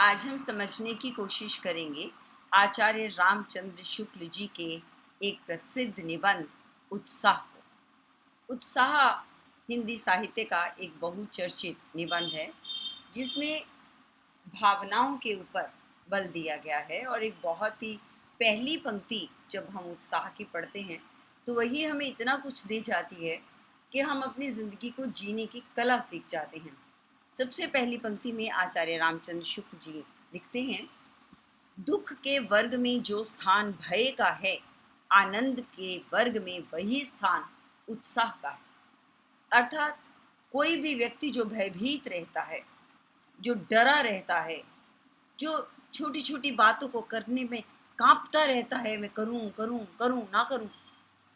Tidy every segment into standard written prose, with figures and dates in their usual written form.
आज हम समझने की कोशिश करेंगे आचार्य रामचंद्र शुक्ल जी के एक प्रसिद्ध निबंध उत्साह को। उत्साह हिंदी साहित्य का एक बहुचर्चित निबंध है जिसमें भावनाओं के ऊपर बल दिया गया है और एक बहुत ही पहली पंक्ति जब हम उत्साह की पढ़ते हैं तो वही हमें इतना कुछ दे जाती है कि हम अपनी ज़िंदगी को जीने की कला सीख जाते हैं। सबसे पहली पंक्ति में आचार्य रामचंद्र शुक्ल जी लिखते हैं, दुख के वर्ग में जो स्थान भय का है, आनंद के वर्ग में वही स्थान उत्साह का है। अर्थात कोई भी व्यक्ति जो भयभीत रहता है, जो डरा रहता है, जो छोटी छोटी बातों को करने में कांपता रहता है, मैं करूं करूं करूं ना करूं,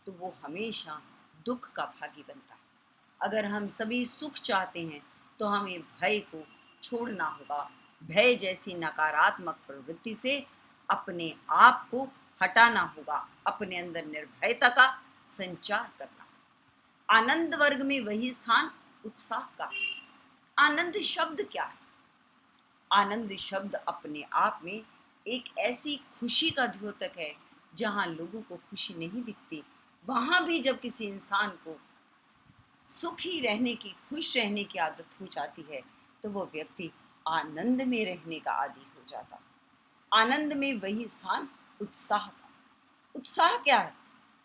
तो वो हमेशा दुख का भागी बनता है। अगर हम सभी सुख चाहते हैं तो हमें भय को छोड़ना होगा। भय जैसी नकारात्मक प्रवृत्ति से अपने आप को हटाना होगा, अपने अंदर निर्भयता का संचार करना। आनंद वर्ग में वही स्थान उत्साह का है। आनंद शब्द क्या है? आनंद शब्द अपने आप में एक ऐसी खुशी का द्योतक है जहाँ लोगों को खुशी नहीं दिखती, वहाँ भी जब किसी इंसान को सुखी रहने की, खुश रहने की आदत हो जाती है तो वो व्यक्ति आनंद में रहने का आदी हो जाता है। आनंद में वही स्थान उत्साह का। उत्साह क्या है?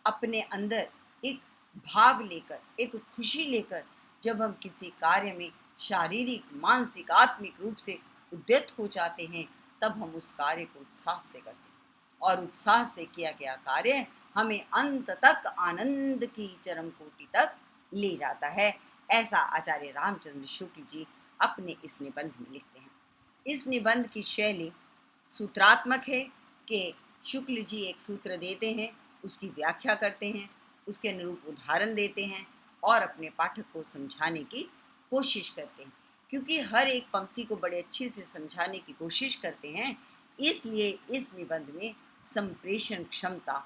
अपने अंदर एक भाव लेकर, एक खुशी लेकर जब हम किसी कार्य में शारीरिक, मानसिक, आत्मिक रूप से उद्यत हो जाते हैं तब हम उस कार्य को उत्साह से करते हैं और उत्साह से किया गया कार्य हमें अंत तक आनंद की चरम कोटि तक ले जाता है। ऐसा आचार्य रामचंद्र शुक्ल जी अपने इस निबंध में लिखते हैं। इस निबंध की शैली सूत्रात्मक है कि शुक्ल जी एक सूत्र देते हैं, उसकी व्याख्या करते हैं, उसके अनुरूप उदाहरण देते हैं और अपने पाठक को समझाने की कोशिश करते हैं। क्योंकि हर एक पंक्ति को बड़े अच्छे से समझाने की कोशिश करते हैं, इसलिए इस निबंध में संप्रेषण क्षमता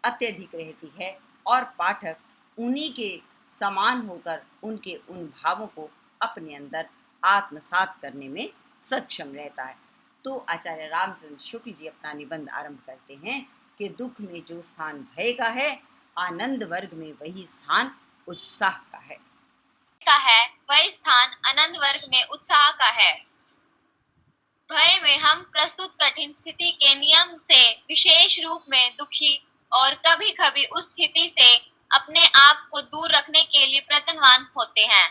अत्यधिक रहती है और पाठक उन्हीं के समान होकर उनके उन भावों को अपने अंदर आत्मसात करने में सक्षम रहता है। तो आचार्य रामचंद्र शुक्ल जी अपना निबंध आरंभ करते हैं कि दुख में जो स्थान भय का है, आनंद वर्ग में वही स्थान उत्साह का है। वह स्थान आनंद वर्ग में उत्साह का है। भय में हम प्रस्तुत कठिन स्थिति के नियम से विशेष रूप में दुखी और कभी कभी उस स्थिति से अपने आप को दूर रखने के लिए प्रयत्नवान होते हैं।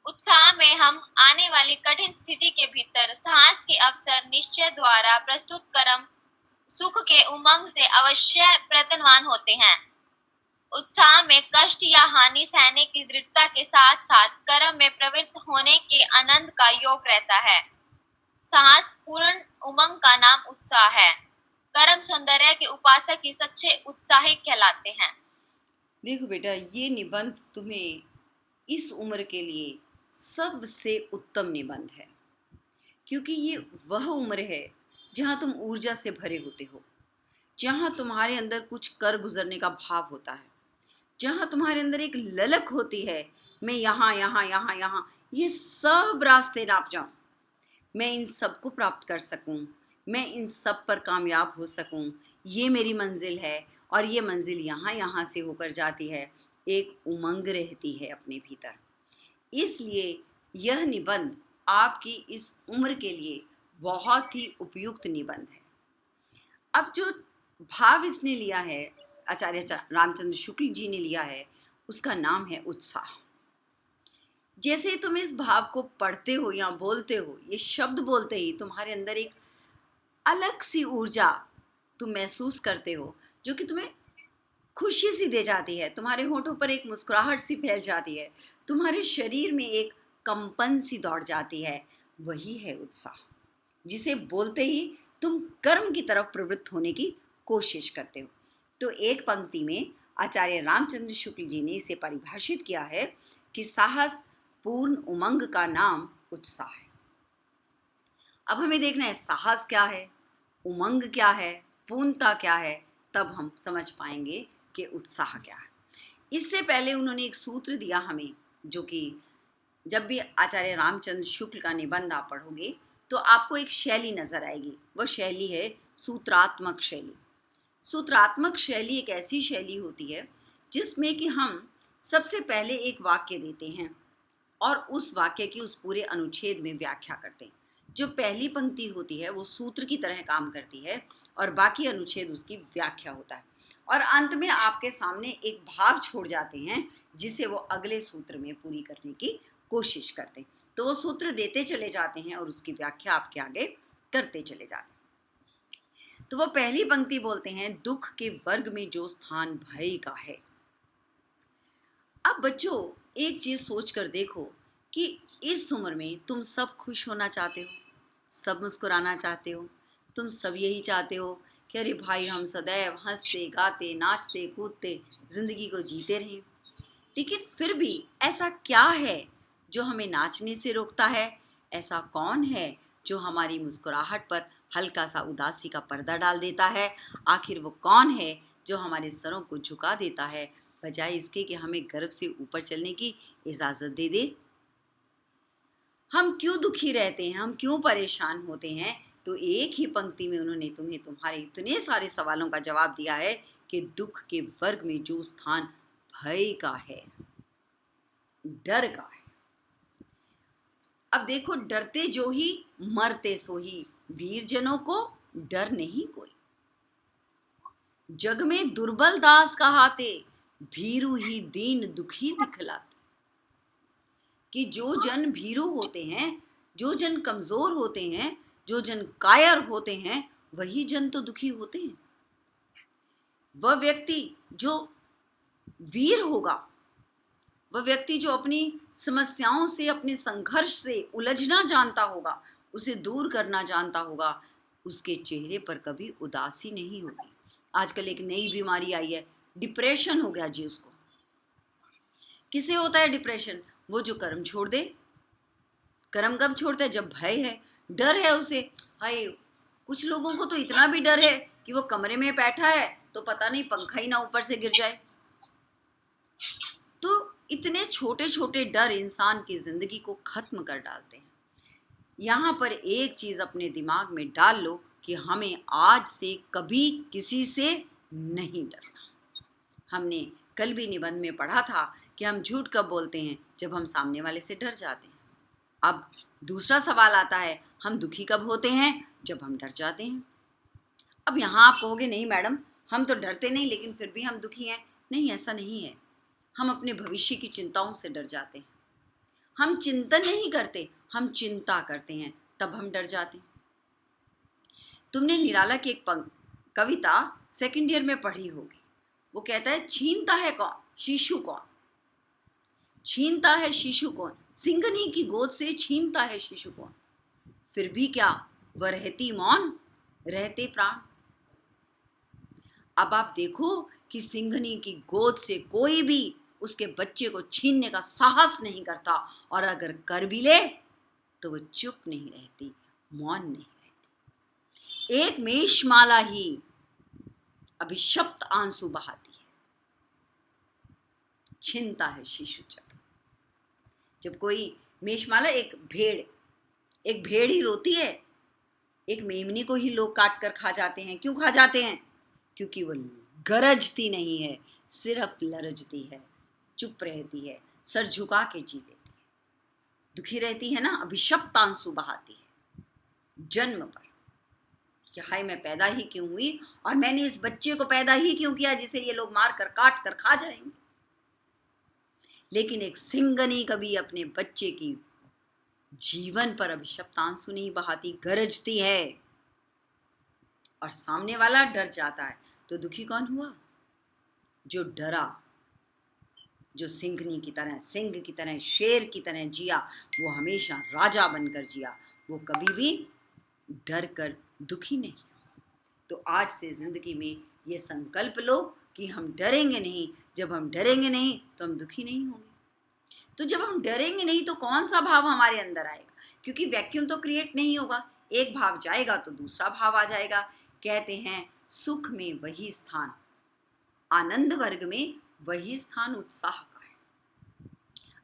उत्साह में हम आने वाली कठिन स्थिति के भीतर साहस के अवसर निश्चय द्वारा प्रस्तुत कर्म सुख के उमंग से अवश्य प्रयत्नवान होते हैं। उत्साह में कष्ट या हानि सहने की दृढ़ता के साथ साथ कर्म में प्रवृत्त होने के आनंद का योग रहता है। साहस पूर्ण उमंग का नाम उत्साह है। कर्म सौंदर्य के उपासक ही सच्चे उत्साही कहलाते हैं। देखो बेटा, ये निबंध तुम्हें इस उम्र के लिए सबसे उत्तम निबंध है, क्योंकि ये वह उम्र है जहाँ तुम ऊर्जा से भरे होते हो, जहाँ तुम्हारे अंदर कुछ कर गुजरने का भाव होता है, जहाँ तुम्हारे अंदर एक ललक होती है, मैं यहाँ यहाँ यहाँ यहाँ ये सब रास्ते नाप जाऊँ, मैं इन सब को प्राप्त कर सकूँ, मैं इन सब पर कामयाब हो सकूँ, ये मेरी मंजिल है और ये मंजिल यहाँ यहाँ से होकर जाती है। एक उमंग रहती है अपने भीतर। इसलिए यह निबंध आपकी इस उम्र के लिए बहुत ही उपयुक्त निबंध है। अब जो भाव इसने लिया है, आचार्य रामचंद्र शुक्ल जी ने लिया है, उसका नाम है उत्साह। जैसे तुम इस भाव को पढ़ते हो या बोलते हो, ये शब्द बोलते ही तुम्हारे अंदर एक अलग सी ऊर्जा तुम महसूस करते हो जो कि तुम्हें खुशी सी दे जाती है। तुम्हारे होठों पर एक मुस्कुराहट सी फैल जाती है, तुम्हारे शरीर में एक कंपन सी दौड़ जाती है। वही है उत्साह, जिसे बोलते ही तुम कर्म की तरफ प्रवृत्त होने की कोशिश करते हो। तो एक पंक्ति में आचार्य रामचंद्र शुक्ल जी ने इसे परिभाषित किया है कि साहस पूर्ण उमंग का नाम उत्साह है। अब हमें देखना है साहस क्या है, उमंग क्या है, पूर्णता क्या है, तब हम समझ पाएंगे कि उत्साह क्या है। इससे पहले उन्होंने एक सूत्र दिया हमें, जो कि जब भी आचार्य रामचंद्र शुक्ल का निबंध आप पढ़ोगे तो आपको एक शैली नजर आएगी। वह शैली है सूत्रात्मक शैली। सूत्रात्मक शैली एक ऐसी शैली होती है जिसमें कि हम सबसे पहले एक वाक्य देते हैं और उस वाक्य की उस पूरे अनुच्छेद में व्याख्या करते हैं। जो पहली पंक्ति होती है वो सूत्र की तरह काम करती है और बाकी अनुच्छेद उसकी व्याख्या होता है, और अंत में आपके सामने एक भाव छोड़ जाते हैं जिसे वो अगले सूत्र में पूरी करने की कोशिश करते हैं। तो वो सूत्र देते चले जाते हैं और उसकी व्याख्या आपके आगे करते चले जाते हैं। तो वो पहली पंक्ति बोलते हैं, दुख के वर्ग में जो स्थान भय का है। अब बच्चों एक चीज सोच कर देखो कि इस उम्र में तुम सब खुश होना चाहते हो, सब मुस्कुराना चाहते हो, तुम सब यही चाहते हो कि अरे भाई हम सदैव हंसते गाते नाचते कूदते जिंदगी को जीते रहें। लेकिन फिर भी ऐसा क्या है जो हमें नाचने से रोकता है? ऐसा कौन है जो हमारी मुस्कुराहट पर हल्का सा उदासी का पर्दा डाल देता है? आखिर वो कौन है जो हमारे सरों को झुका देता है बजाय इसके कि हमें गर्व से ऊपर चलने की इजाजत दे दे? हम क्यों दुखी रहते हैं, हम क्यों परेशान होते हैं? तो एक ही पंक्ति में उन्होंने तुम्हें तुम्हारे इतने सारे सवालों का जवाब दिया है कि दुख के वर्ग में जो स्थान भय का है, डर का है। अब देखो, डरते जो ही मरते सो ही, वीरजनों को डर नहीं कोई। जग में दुर्बल दास कहाते, भीरू ही दीन दुखी दिखलाते। कि जो जन भीरू होते हैं, जो जन कमजोर होते हैं, जो जन कायर होते हैं, वही जन तो दुखी होते हैं। वह व्यक्ति जो वीर होगा, वह व्यक्ति जो अपनी समस्याओं से, अपने संघर्ष से उलझना जानता होगा, उसे दूर करना जानता होगा, उसके चेहरे पर कभी उदासी नहीं होगी। आजकल एक नई बीमारी आई है, डिप्रेशन हो गया जी उसको। किसे होता है डिप्रेशन? वो जो कर्म छोड़ दे। कर्म कब छोड़ता है? जब भय है, डर है उसे। हाय, कुछ लोगों को तो इतना भी डर है कि वो कमरे में बैठा है तो पता नहीं पंखा ही ना ऊपर से गिर जाए। तो इतने छोटे छोटे डर इंसान की जिंदगी को खत्म कर डालते हैं। यहाँ पर एक चीज अपने दिमाग में डाल लो कि हमें आज से कभी किसी से नहीं डरना। हमने कल भी निबंध में पढ़ा था कि हम झूठ कब बोलते हैं? जब हम सामने वाले से डर जाते हैं। अब दूसरा सवाल आता है, हम दुखी कब होते हैं? जब हम डर जाते हैं। अब यहाँ आप कहोगे नहीं मैडम, हम तो डरते नहीं लेकिन फिर भी हम दुखी हैं। नहीं, ऐसा नहीं है। हम अपने भविष्य की चिंताओं से डर जाते हैं। हम चिंतन नहीं करते, हम चिंता करते हैं, तब हम डर जाते हैं। तुमने निराला की एक कविता सेकंड ईयर में पढ़ी होगी। वो कहता है, छीनता है कौन शिशु कौन, छीनता है शिशु कौन, सिंगनी की गोद से छीनता है शिशु कौन, फिर भी क्या वह रहती मौन, रहते प्राण। अब आप देखो कि सिंघनी की गोद से कोई भी उसके बच्चे को छीनने का साहस नहीं करता, और अगर कर भी ले तो वो चुप नहीं रहती, मौन नहीं रहती। एक मेषमाला ही अभिशप्त आंसू बहाती है, छीनता है शिशु जब। जब कोई मेषमाला, एक भेड़ ही रोती है, एक मेमनी को ही लोग काट कर खा जाते हैं। क्यों खा जाते हैं? क्योंकि वो गरजती नहीं है, सिर्फ लरजती है, चुप रहती है, सर झुका के जी लेती है, दुखी रहती है ना, अभिशप्त आंसू बहाती है जन्म पर कि हाय मैं पैदा ही क्यों हुई, और मैंने इस बच्चे को पैदा ही क्यों किया जिसे ये लोग मार कर काट कर खा जाएंगे। लेकिन एक सिंगनी कभी अपने बच्चे की जीवन पर अभिशप्त आंसू नहीं बहाती, गरजती है, और सामने वाला डर जाता है। तो दुखी कौन हुआ? जो डरा, जो सिंघनी की तरह, सिंह की तरह, शेर की तरह जिया, वो हमेशा राजा बनकर जिया, वो कभी भी डर कर दुखी नहीं। तो आज से जिंदगी में ये संकल्प लो कि हम डरेंगे नहीं। जब हम डरेंगे नहीं तो हम दुखी नहीं होंगे। तो जब हम डरेंगे नहीं तो कौन सा भाव हमारे अंदर आएगा? क्योंकि वैक्यूम तो क्रिएट नहीं होगा, एक भाव जाएगा तो दूसरा भाव आ जाएगा। कहते हैं सुख में वही स्थान, आनंद वर्ग में वही स्थान उत्साह का है।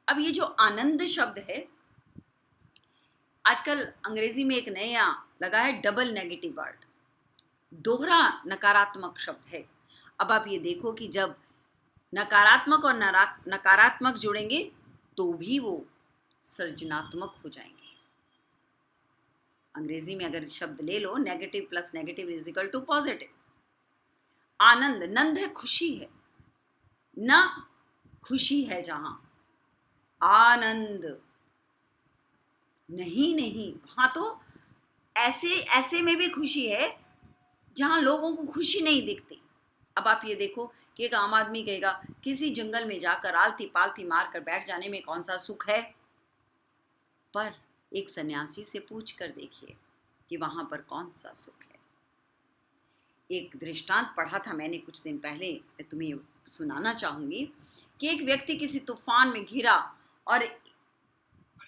अब ये जो आनंद शब्द है, आजकल अंग्रेजी में एक नया लगा है डबल नेगेटिव वर्ड, दोहरा नकारात्मक शब्द है। अब आप ये देखो कि जब नकारात्मक और नकारात्मक जुड़ेंगे तो भी वो सृजनात्मक हो जाएंगे। अंग्रेजी में अगर शब्द ले लो, negative plus negative is equal to positive. आनंद, नंद है खुशी है, ना खुशी है जहां आनंद नहीं, वहां तो ऐसे में भी खुशी है जहां लोगों को खुशी नहीं दिखती। अब आप ये देखो कि एक आम आदमी कहेगा किसी जंगल में जाकर आलती पालती मार कर बैठ जाने में कौन सा सुख है, पर एक सन्यासी से पूछ कर देखिए कि वहां पर कौन सा सुख है। एक दृष्टांत पढ़ा था मैंने कुछ दिन पहले, मैं तुम्हें सुनाना चाहूंगी कि एक व्यक्ति किसी तूफान में घिरा और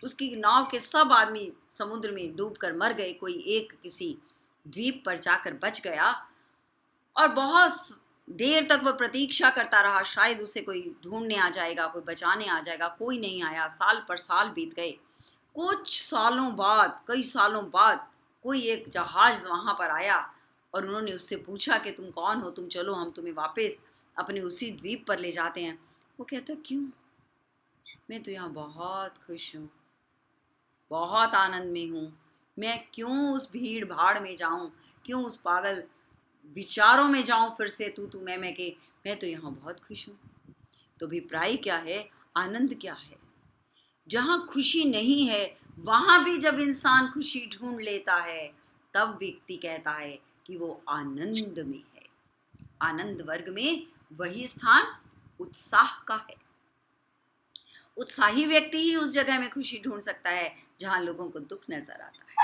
उसकी नाव के सब आदमी समुद्र में डूबकर मर गए। कोई एक किसी द्वीप पर जाकर बच गया और बहुत देर तक वह प्रतीक्षा करता रहा, शायद उसे कोई ढूंढने आ जाएगा, कोई बचाने आ जाएगा। कोई नहीं आया। साल पर साल बीत गए। कुछ सालों बाद, कई सालों बाद कोई एक जहाज वहां पर आया और उन्होंने उससे पूछा कि तुम कौन हो, तुम चलो हम तुम्हें वापस अपने उसी द्वीप पर ले जाते हैं। वो कहता क्यों, मैं तो यहाँ बहुत खुश हूँ, बहुत आनंद में हूँ, मैं क्यों उस भीड़ भाड़ में जाऊं, क्यों उस पागल विचारों में जाऊं फिर से तू मैं के, मैं तो यहाँ बहुत खुश हूँ। तो अभिप्राय क्या है, आनंद क्या है? जहां खुशी नहीं है वहां भी जब इंसान खुशी ढूंढ लेता है तब व्यक्ति कहता है कि वो आनंद में है। आनंद वर्ग में वही स्थान उत्साह का है। उत्साही व्यक्ति ही उस जगह में खुशी ढूंढ सकता है जहां लोगों को दुख नजर आता है।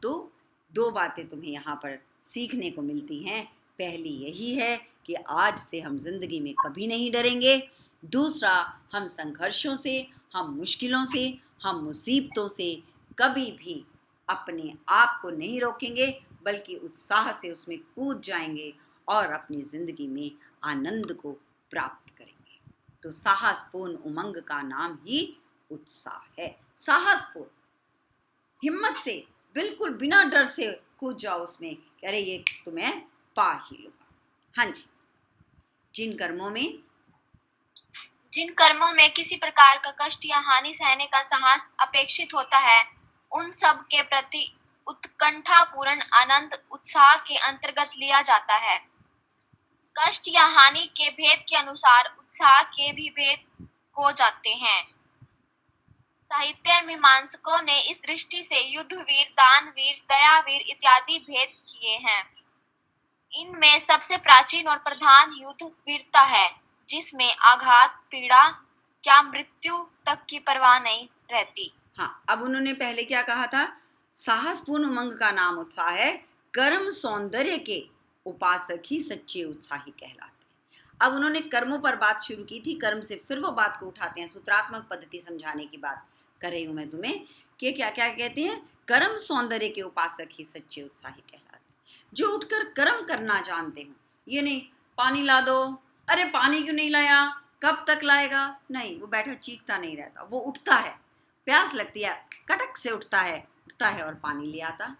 तो दो बातें तुम्हें यहाँ पर सीखने को मिलती हैं। पहली यही है कि आज से हम जिंदगी में कभी नहीं डरेंगे। दूसरा, हम संघर्षों से, हम मुश्किलों से, हम मुसीबतों से कभी भी अपने आप को नहीं रोकेंगे, बल्कि उत्साह से उसमें कूद जाएंगे और अपनी जिंदगी में आनंद को प्राप्त करेंगे। तो साहसपूर्ण उमंग का नाम ही उत्साह है। साहसपूर्ण, हिम्मत से, बिल्कुल बिना डर से कूद जाओ उसमें कि अरे ये तो मैं पा ही लूंगा। हाँ जी। जिन कर्मों में किसी प्रकार का कष्ट या हानि सहने का साहस अपेक्षित होता है, उन सब के प्रति उत्कंठापूर्ण आनंद उत्साह के अंतर्गत लिया जाता है। कष्ट या हानि के भेद के अनुसार उत्साह के भी भेद हो जाते हैं। साहित्य मीमांसकों ने इस दृष्टि से युद्धवीर, दानवीर, दयावीर इत्यादि भेद किए हैं। इनमें सबसे प्राचीन और प्रधान युद्ध वीरता है, जिसमें आघात, पीड़ा क्या मृत्यु तक की परवाह नहीं रहती। हाँ, अब उन्होंने पहले क्या कहा था, साहसपूर्ण उमंग का नाम उत्साह है, कर्म सौंदर्य के उपासक ही सच्चे उत्साही कहलाते हैं। अब उन्होंने कर्मों पर बात शुरू की थी, कर्म से फिर वो बात को उठाते हैं, सूत्रात्मक पद्धति समझाने की बात कर रही हूं मैं तुम्हें कि क्या क्या कहते हैं। कर्म सौंदर्य के उपासक ही सच्चे उत्साही कहलाते हैं, जो उठकर कर्म करना जानते हो। ये नहीं पानी ला दो, अरे पानी क्यों नहीं लाया, कब तक लाएगा, नहीं, वो बैठा चीखता नहीं रहता, वो उठता है, प्यास लगती है, कटक से उठता है और पानी ले आता।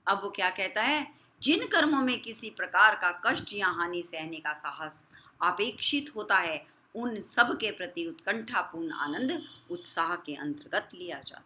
अब वो क्या कहता है, जिन कर्मों में किसी प्रकार का कष्ट या हानि सहने का साहस अपेक्षित होता है, उन सब के प्रति उत्कंठापूर्ण आनंद उत्साह के अंतर्गत लिया जाता है।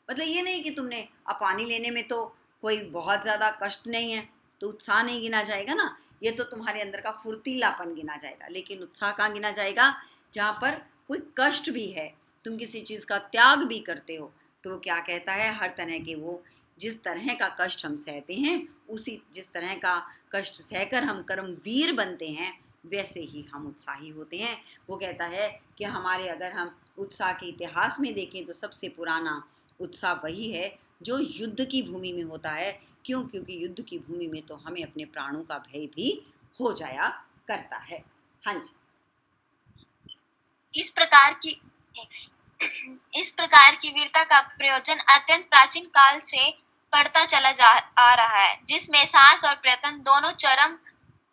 मतलब ये नहीं कि तुमने अब पानी लेने में तो कोई बहुत ज़्यादा कष्ट नहीं है तो उत्साह नहीं गिना जाएगा ना, ये तो तुम्हारे अंदर का फुर्तीलापन गिना जाएगा। लेकिन उत्साह कहाँ गिना जाएगा, जहाँ पर कोई कष्ट भी है, तुम किसी चीज़ का त्याग भी करते हो। तो वो क्या कहता है, हर तरह के वो जिस तरह का कष्ट हम सहते हैं, उसी जिस तरह का कष्ट सहकर हम कर्मवीर बनते हैं, वैसे ही हम उत्साही होते हैं। वो कहता है कि अगर हम उत्साह के इतिहास में देखें तो सबसे पुराना उत्साह वही है जो युद्ध की भूमि में होता है। क्यों? क्योंकि युद्ध की भूमि में तो हमें अपने प्राणों का भय भी हो जाया करता है। हाँ जी। इस प्रकार की वीरता का प्रयोजन अत्यंत प्राचीन काल से बढ़ता चला आ रहा है, जिसमें साहस और प्रयत्न दोनों चरम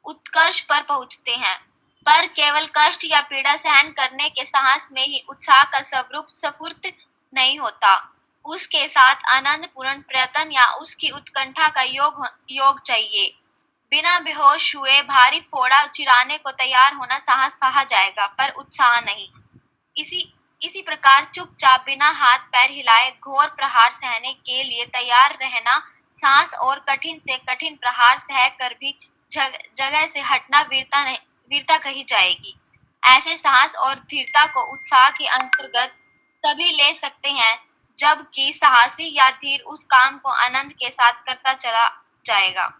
उत्कर्ष पर पहुंचते हैं। पर केवल कष्ट या पीड़ा सहन करने के साहस में ही उत्साह का स्वरूप स्फूर्त नहीं होता। उसके साथ आनंदपूर्ण प्रयत्न या उसकी उत्कंठा का योग चाहिए। बिना बेहोश हुए भारी फोड़ा चिराने को तैयार होना साहस कहा जाएगा, पर उत्साह नहीं। इसी इसी प्रकार चुपचाप बिना हाथ पैर हिलाए घोर प्रहार सहने के लिए तैयार रहना साहस, और कठिन से कठिन प्रहार सह कर भी जगह से हटना वीरता कही जाएगी। ऐसे साहस और धीरता को उत्साह के अंतर्गत तभी ले सकते हैं जबकि साहसी या धीर उस काम को आनंद के साथ करता चला जाएगा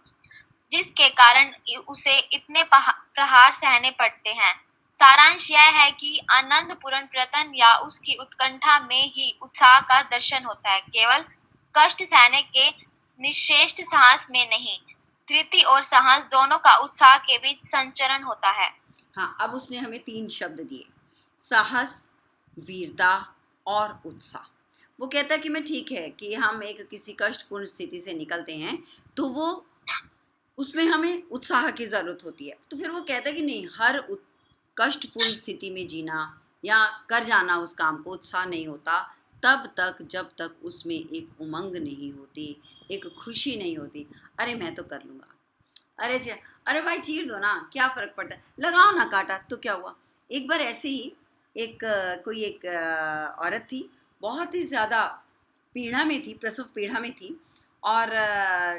जिसके कारण उसे इतने प्रहार सहने पड़ते हैं। सारांश यह है कि आनंदपूर्ण प्रयत्न या उसकी उत्कंठा में ही उत्साह का दर्शन होता है, केवल कष्ट सहने के निश्रेष्ठ साहस में नहीं। धृति और साहस दोनों का उत्साह के बीच संचरण होता है। हाँ, अब उसने हमें 3 शब्द दिए, साहस, वीरता और उत्साह। वो कहता है कि मैं ठीक है कि हम एक किसी कष्टपूर्ण स्थिति से निकलते हैं तो वो उसमें हमें उत्साह की ज़रूरत होती है। तो फिर वो कहता है कि नहीं, हर कष्टपूर्ण स्थिति में जीना या कर जाना उस काम को उत्साह नहीं होता तब तक जब तक उसमें एक उमंग नहीं होती, एक खुशी नहीं होती। अरे मैं तो कर लूँगा, अरे भाई चीर दो ना, क्या फ़र्क पड़ता है, लगाओ ना कांटा तो क्या हुआ। एक बार ऐसे ही कोई एक औरत थी, बहुत ही ज़्यादा पीड़ा में थी, प्रसव पीड़ा में थी, और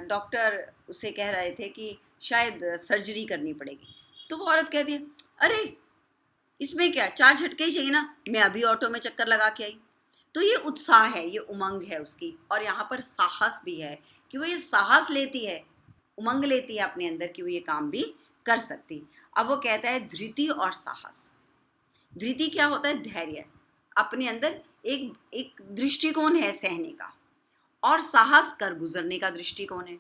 डॉक्टर उसे कह रहे थे कि शायद सर्जरी करनी पड़ेगी। तो वो औरत कहती है, अरे इसमें क्या, 4 झटके ही चाहिए ना, मैं अभी ऑटो में चक्कर लगा के आई। तो ये उत्साह है, ये उमंग है उसकी, और यहाँ पर साहस भी है कि वो ये साहस लेती है, उमंग लेती है अपने अंदर कि वो ये काम भी कर सकती। अब वो कहता है धृति और साहस। धृति क्या होता है, धैर्य, अपने अंदर एक दृष्टिकोण है सहने का, और साहस कर गुजरने का दृष्टिकोण है।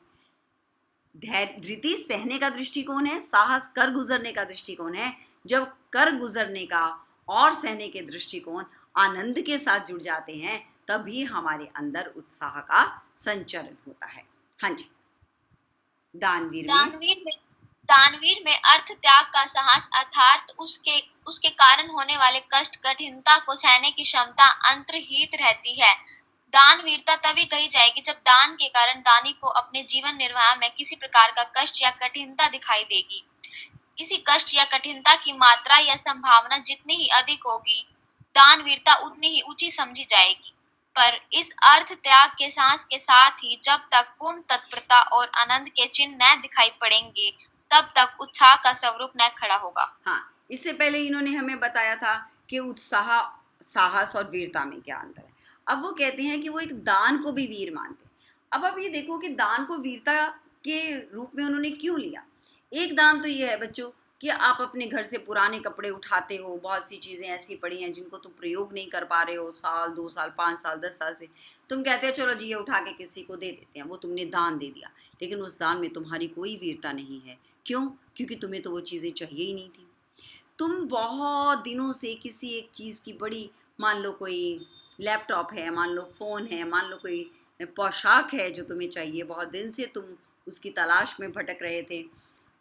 धृति सहने का दृष्टिकोण है, साहस कर गुजरने का दृष्टिकोण है। जब कर गुजरने का और सहने के दृष्टिकोण आनंद के साथ जुड़ जाते हैं तभी हमारे अंदर उत्साह का संचरण होता है। हाँ जी, दानवीर में अर्थ त्याग का साहस अर्थात उसके कारण होने वाले कष्ट कठिनता को सहने की क्षमता अंतर्हित रहती है। दानवीरता तभी कही जाएगी जब दान के कारण दानी को अपने जीवन निर्वाह में किसी प्रकार का कष्ट या कठिनता दिखाई देगी। इसी कष्ट या कठिनता की मात्रा या संभावना जितनी ही अधिक होगी, दानवीरता उतनी ही ऊंची समझी जाएगी। पर इस अर्थ त्याग के साहस के साथ ही जब तक पूर्ण तत्परता और आनंद के चिन्ह न दिखाई पड़ेंगे तब तक उत्साह का स्वरूप न खड़ा होगा। हाँ, इससे पहले इन्होंने हमें बताया था कि उत्साह, साहस और वीरता में क्या अंतर है। अब वो कहते हैं कि वो एक दान को भी वीर मानते हैं। अब ये देखो कि दान को वीरता के रूप में उन्होंने क्यों लिया। एक दान तो ये है बच्चों कि आप अपने घर से पुराने कपड़े उठाते हो, बहुत सी चीज़ें ऐसी पड़ी हैं जिनको तुम प्रयोग नहीं कर पा रहे हो, साल 2 साल 5 साल 10 साल से, तुम कहते हो चलो जी ये उठा के किसी को दे देते हैं, वो तुमने दान दे दिया, लेकिन उस दान में तुम्हारी कोई वीरता नहीं है। क्यों? क्योंकि तुम्हें तो वो चीज़ें चाहिए ही नहीं थी। तुम बहुत दिनों से किसी एक चीज़ की बड़ी, मान लो कोई लैपटॉप है, मान लो फ़ोन है, मान लो कोई पोशाक है जो तुम्हें चाहिए, बहुत दिन से तुम उसकी तलाश में भटक रहे थे,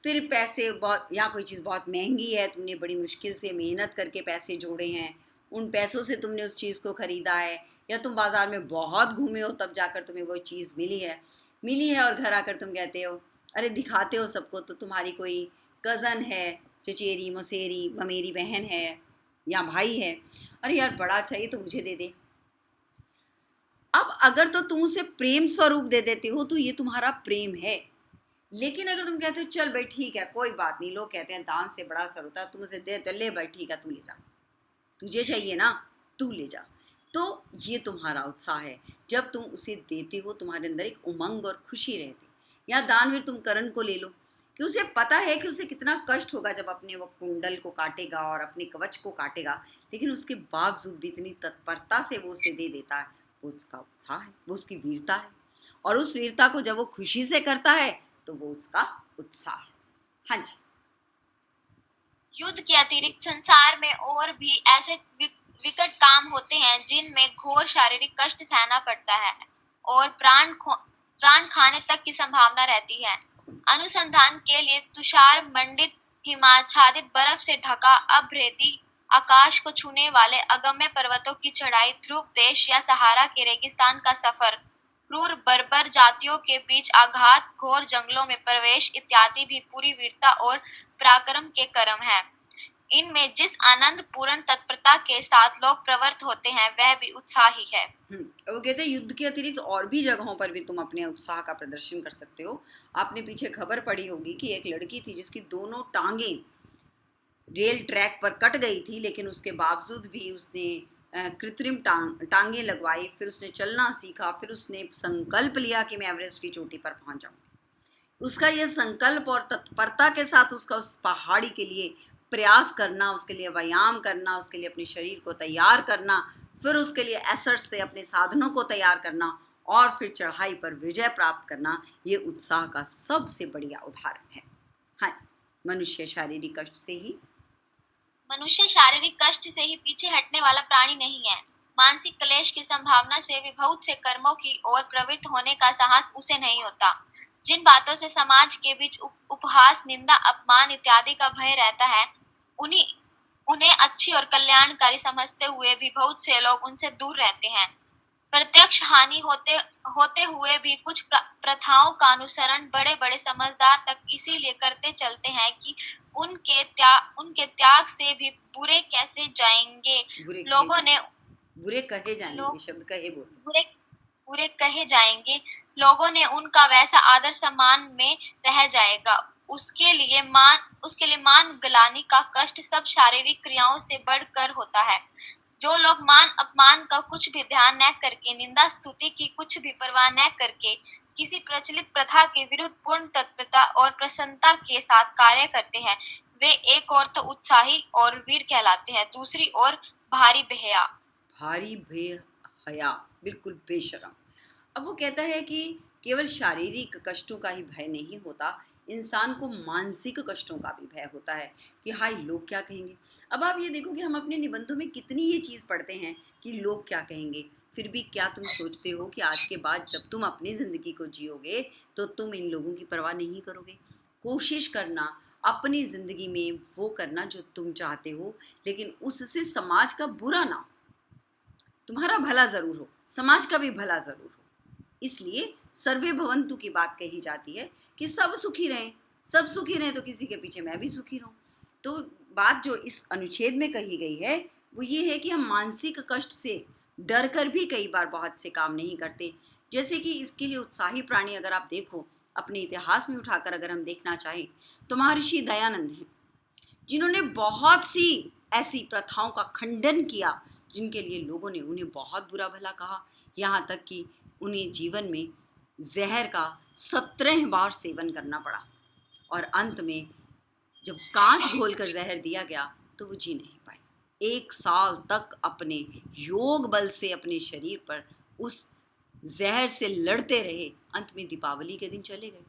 फिर पैसे बहुत, या कोई चीज़ बहुत महंगी है, तुमने बड़ी मुश्किल से मेहनत करके पैसे जोड़े हैं, उन पैसों से तुमने उस चीज़ को ख़रीदा है, या तुम बाज़ार में बहुत घूमे हो तब जाकर तुम्हें वो चीज़ मिली है और घर आकर तुम कहते हो, अरे दिखाते हो सबको, तो तुम्हारी कोई कज़न है, चचेरी मौसेरी ममेरी बहन है या भाई है, अरे यार बड़ा अच्छा, ये तो मुझे दे दे। अब अगर तो तुम उसे प्रेम स्वरूप दे देते हो तो ये तुम्हारा प्रेम है, लेकिन अगर तुम कहते हो चल भाई ठीक है कोई बात नहीं, लोग कहते हैं दान से बड़ा असर होता है, तुम उसे दे, ले भाई ठीक है तू ले जा, तुझे चाहिए ना तू ले जा, तो ये तुम्हारा उत्साह है। जब तुम उसे देते हो तुम्हारे अंदर एक उमंग और खुशी रहती। या दानवीर तुम करण को ले लो कि उसे पता है कि उसे कितना कष्ट होगा जब अपने वो कुंडल को काटेगा और अपने कवच को काटेगा, लेकिन उसके बावजूद भी इतनी तत्परता से वो उसे दे देता है, वो उसका उत्साह है, वो उसकी वीरता है। और उस वीरता को जब वो खुशी से करता है तो वो उसका उत्साह है। हाँ जी, युद्ध के अतिरिक्त संसार में और भी ऐसे विकट काम होते हैं जिनमें घोर शारीरिक कष्ट सहना पड़ता है और प्राण खाने तक की संभावना रहती है। अनुसंधान के लिए तुषार मंडित हिमाच्छादित बर्फ से ढका अभ्रेदी आकाश को छूने वाले अगम्य पर्वतों की चढ़ाई, ध्रुव देश या सहारा के रेगिस्तान का सफर, क्रूर बर्बर जातियों के बीच आघात, घोर जंगलों में प्रवेश इत्यादि भी पूरी वीरता और पराक्रम के कर्म हैं। इनमें जिस आनंद पूर्ण तत्परता के साथ लोग प्रवृत्त होते हैं वह भी उत्साह ही है। वो कहते हैं युद्ध के अतिरिक्त और भी जगहों पर भी तुम अपने उत्साह का प्रदर्शन कर सकते हो। आपने पीछे खबर पढ़ी होगी कि एक लड़की थी जिसकी दोनों टांगें रेल ट्रैक पर कट गई थी, लेकिन उसके बावजूद भी उसने कृत्रिम टांगें लगवाई, फिर उसने चलना सीखा, फिर उसने संकल्प लिया कि मैं एवरेस्ट की चोटी पर पहुंच जाऊंगी। उसका यह संकल्प और तत्परता के साथ उसका उस पहाड़ी के लिए प्रयास करना, उसके लिए व्यायाम करना, उसके लिए अपने शरीर को तैयार करना, फिर उसके लिए एसेट्स से अपने साधनों को तैयार करना और फिर चढ़ाई पर विजय प्राप्त करना, ये उत्साह का सबसे बढ़िया उदाहरण है। हाँ, मनुष्य शारीरिक कष्ट से ही पीछे हटने वाला प्राणी नहीं है। मानसिक क्लेश की संभावना से विभूत से कर्मों की ओर प्रवृत्त होने का साहस उसे नहीं होता। जिन बातों से समाज के बीच उपहास, निंदा, अपमान इत्यादि का भय रहता है, उन्हें अच्छी और कल्याणकारी समझते हुए भी बहुत से लोग उनसे दूर रहते हैं। प्रत्यक्ष हानि होते हुए भी कुछ प्रथाओं का अनुसरण बड़े बड़े समझदार तक इसीलिए करते चलते हैं कि उनके त्याग से भी बुरे कैसे जाएंगे। लोगों ने उनका वैसा आदर सम्मान में रह जाएगा। उसके लिए मान गलानी का कष्ट सब शारीरिक क्रियाओं से बढ़कर होता है। जो लोग मान अपमान का कुछ भी ध्यान न करके, निंदा स्तुति की कुछ भी परवाह न करके किसी प्रचलित प्रथा के विरुद्ध पूर्ण तत्परता और प्रसन्नता के साथ कार्य करते हैं, वे एक ओर तो उत्साही और वीर कहलाते हैं, दूसरी ओर भारी बेहया, बिल्कुल बेशरम। अब वो कहता है कि केवल शारीरिक कष्टों का ही भय नहीं होता, इंसान को मानसिक कष्टों का भी भय होता है कि हाय लोग क्या कहेंगे। अब आप ये देखो कि हम अपने निबंधों में कितनी ये चीज़ पढ़ते हैं कि लोग क्या कहेंगे, फिर भी क्या तुम सोचते हो कि आज के बाद जब तुम अपनी ज़िंदगी को जियोगे तो तुम इन लोगों की परवाह नहीं करोगे। कोशिश करना अपनी ज़िंदगी में वो करना जो तुम चाहते हो, लेकिन उससे समाज का बुरा ना हो, तुम्हारा भला ज़रूर हो, समाज का भी भला ज़रूर हो। इसलिए सर्वे भवन्तु की बात कही जाती है कि सब सुखी रहें, सब सुखी रहें तो किसी के पीछे मैं भी सुखी रहूं। तो बात जो इस अनुच्छेद में कही गई है वो ये है कि हम मानसिक कष्ट से डर कर भी कई बार बहुत से काम नहीं करते। जैसे कि इसके लिए उत्साही प्राणी अगर आप देखो, अपने इतिहास में उठाकर अगर हम देखना चाहें तो महर्षि दयानंद हैं, जिन्होंने बहुत सी ऐसी प्रथाओं का खंडन किया जिनके लिए लोगों ने उन्हें बहुत बुरा भला कहा, यहाँ तक कि उन्हें जीवन में जहर का 17 बार सेवन करना पड़ा और अंत में जब कांच घोलकर जहर दिया गया तो वो जी नहीं पाए। 1 साल तक अपने योग बल से अपने शरीर पर उस जहर से लड़ते रहे, अंत में दीपावली के दिन चले गए।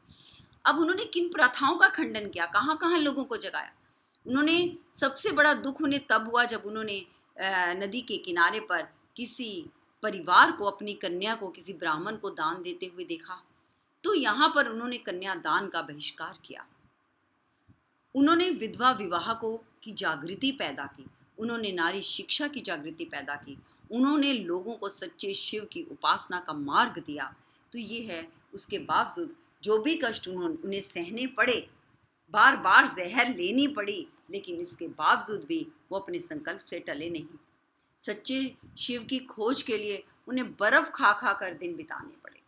अब उन्होंने किन प्रथाओं का खंडन किया, कहाँ कहाँ लोगों को जगाया। उन्होंने सबसे बड़ा दुख उन्हें तब हुआ जब उन्होंने नदी के किनारे पर किसी परिवार को, अपनी कन्या को किसी ब्राह्मण को दान देते हुए देखा, तो यहाँ पर उन्होंने कन्या दान का बहिष्कार किया। उन्होंने विधवा विवाह की जागृति पैदा की, उन्होंने नारी शिक्षा की जागृति पैदा की, उन्होंने लोगों को सच्चे शिव की उपासना का मार्ग दिया। तो ये है, उसके बावजूद जो भी कष्ट उन्हें सहने पड़े, बार बार जहर लेनी पड़ी, लेकिन इसके बावजूद भी वो अपने संकल्प से टले नहीं। सच्चे शिव की खोज के लिए उन्हें बर्फ खा खा कर दिन बिताने पड़े।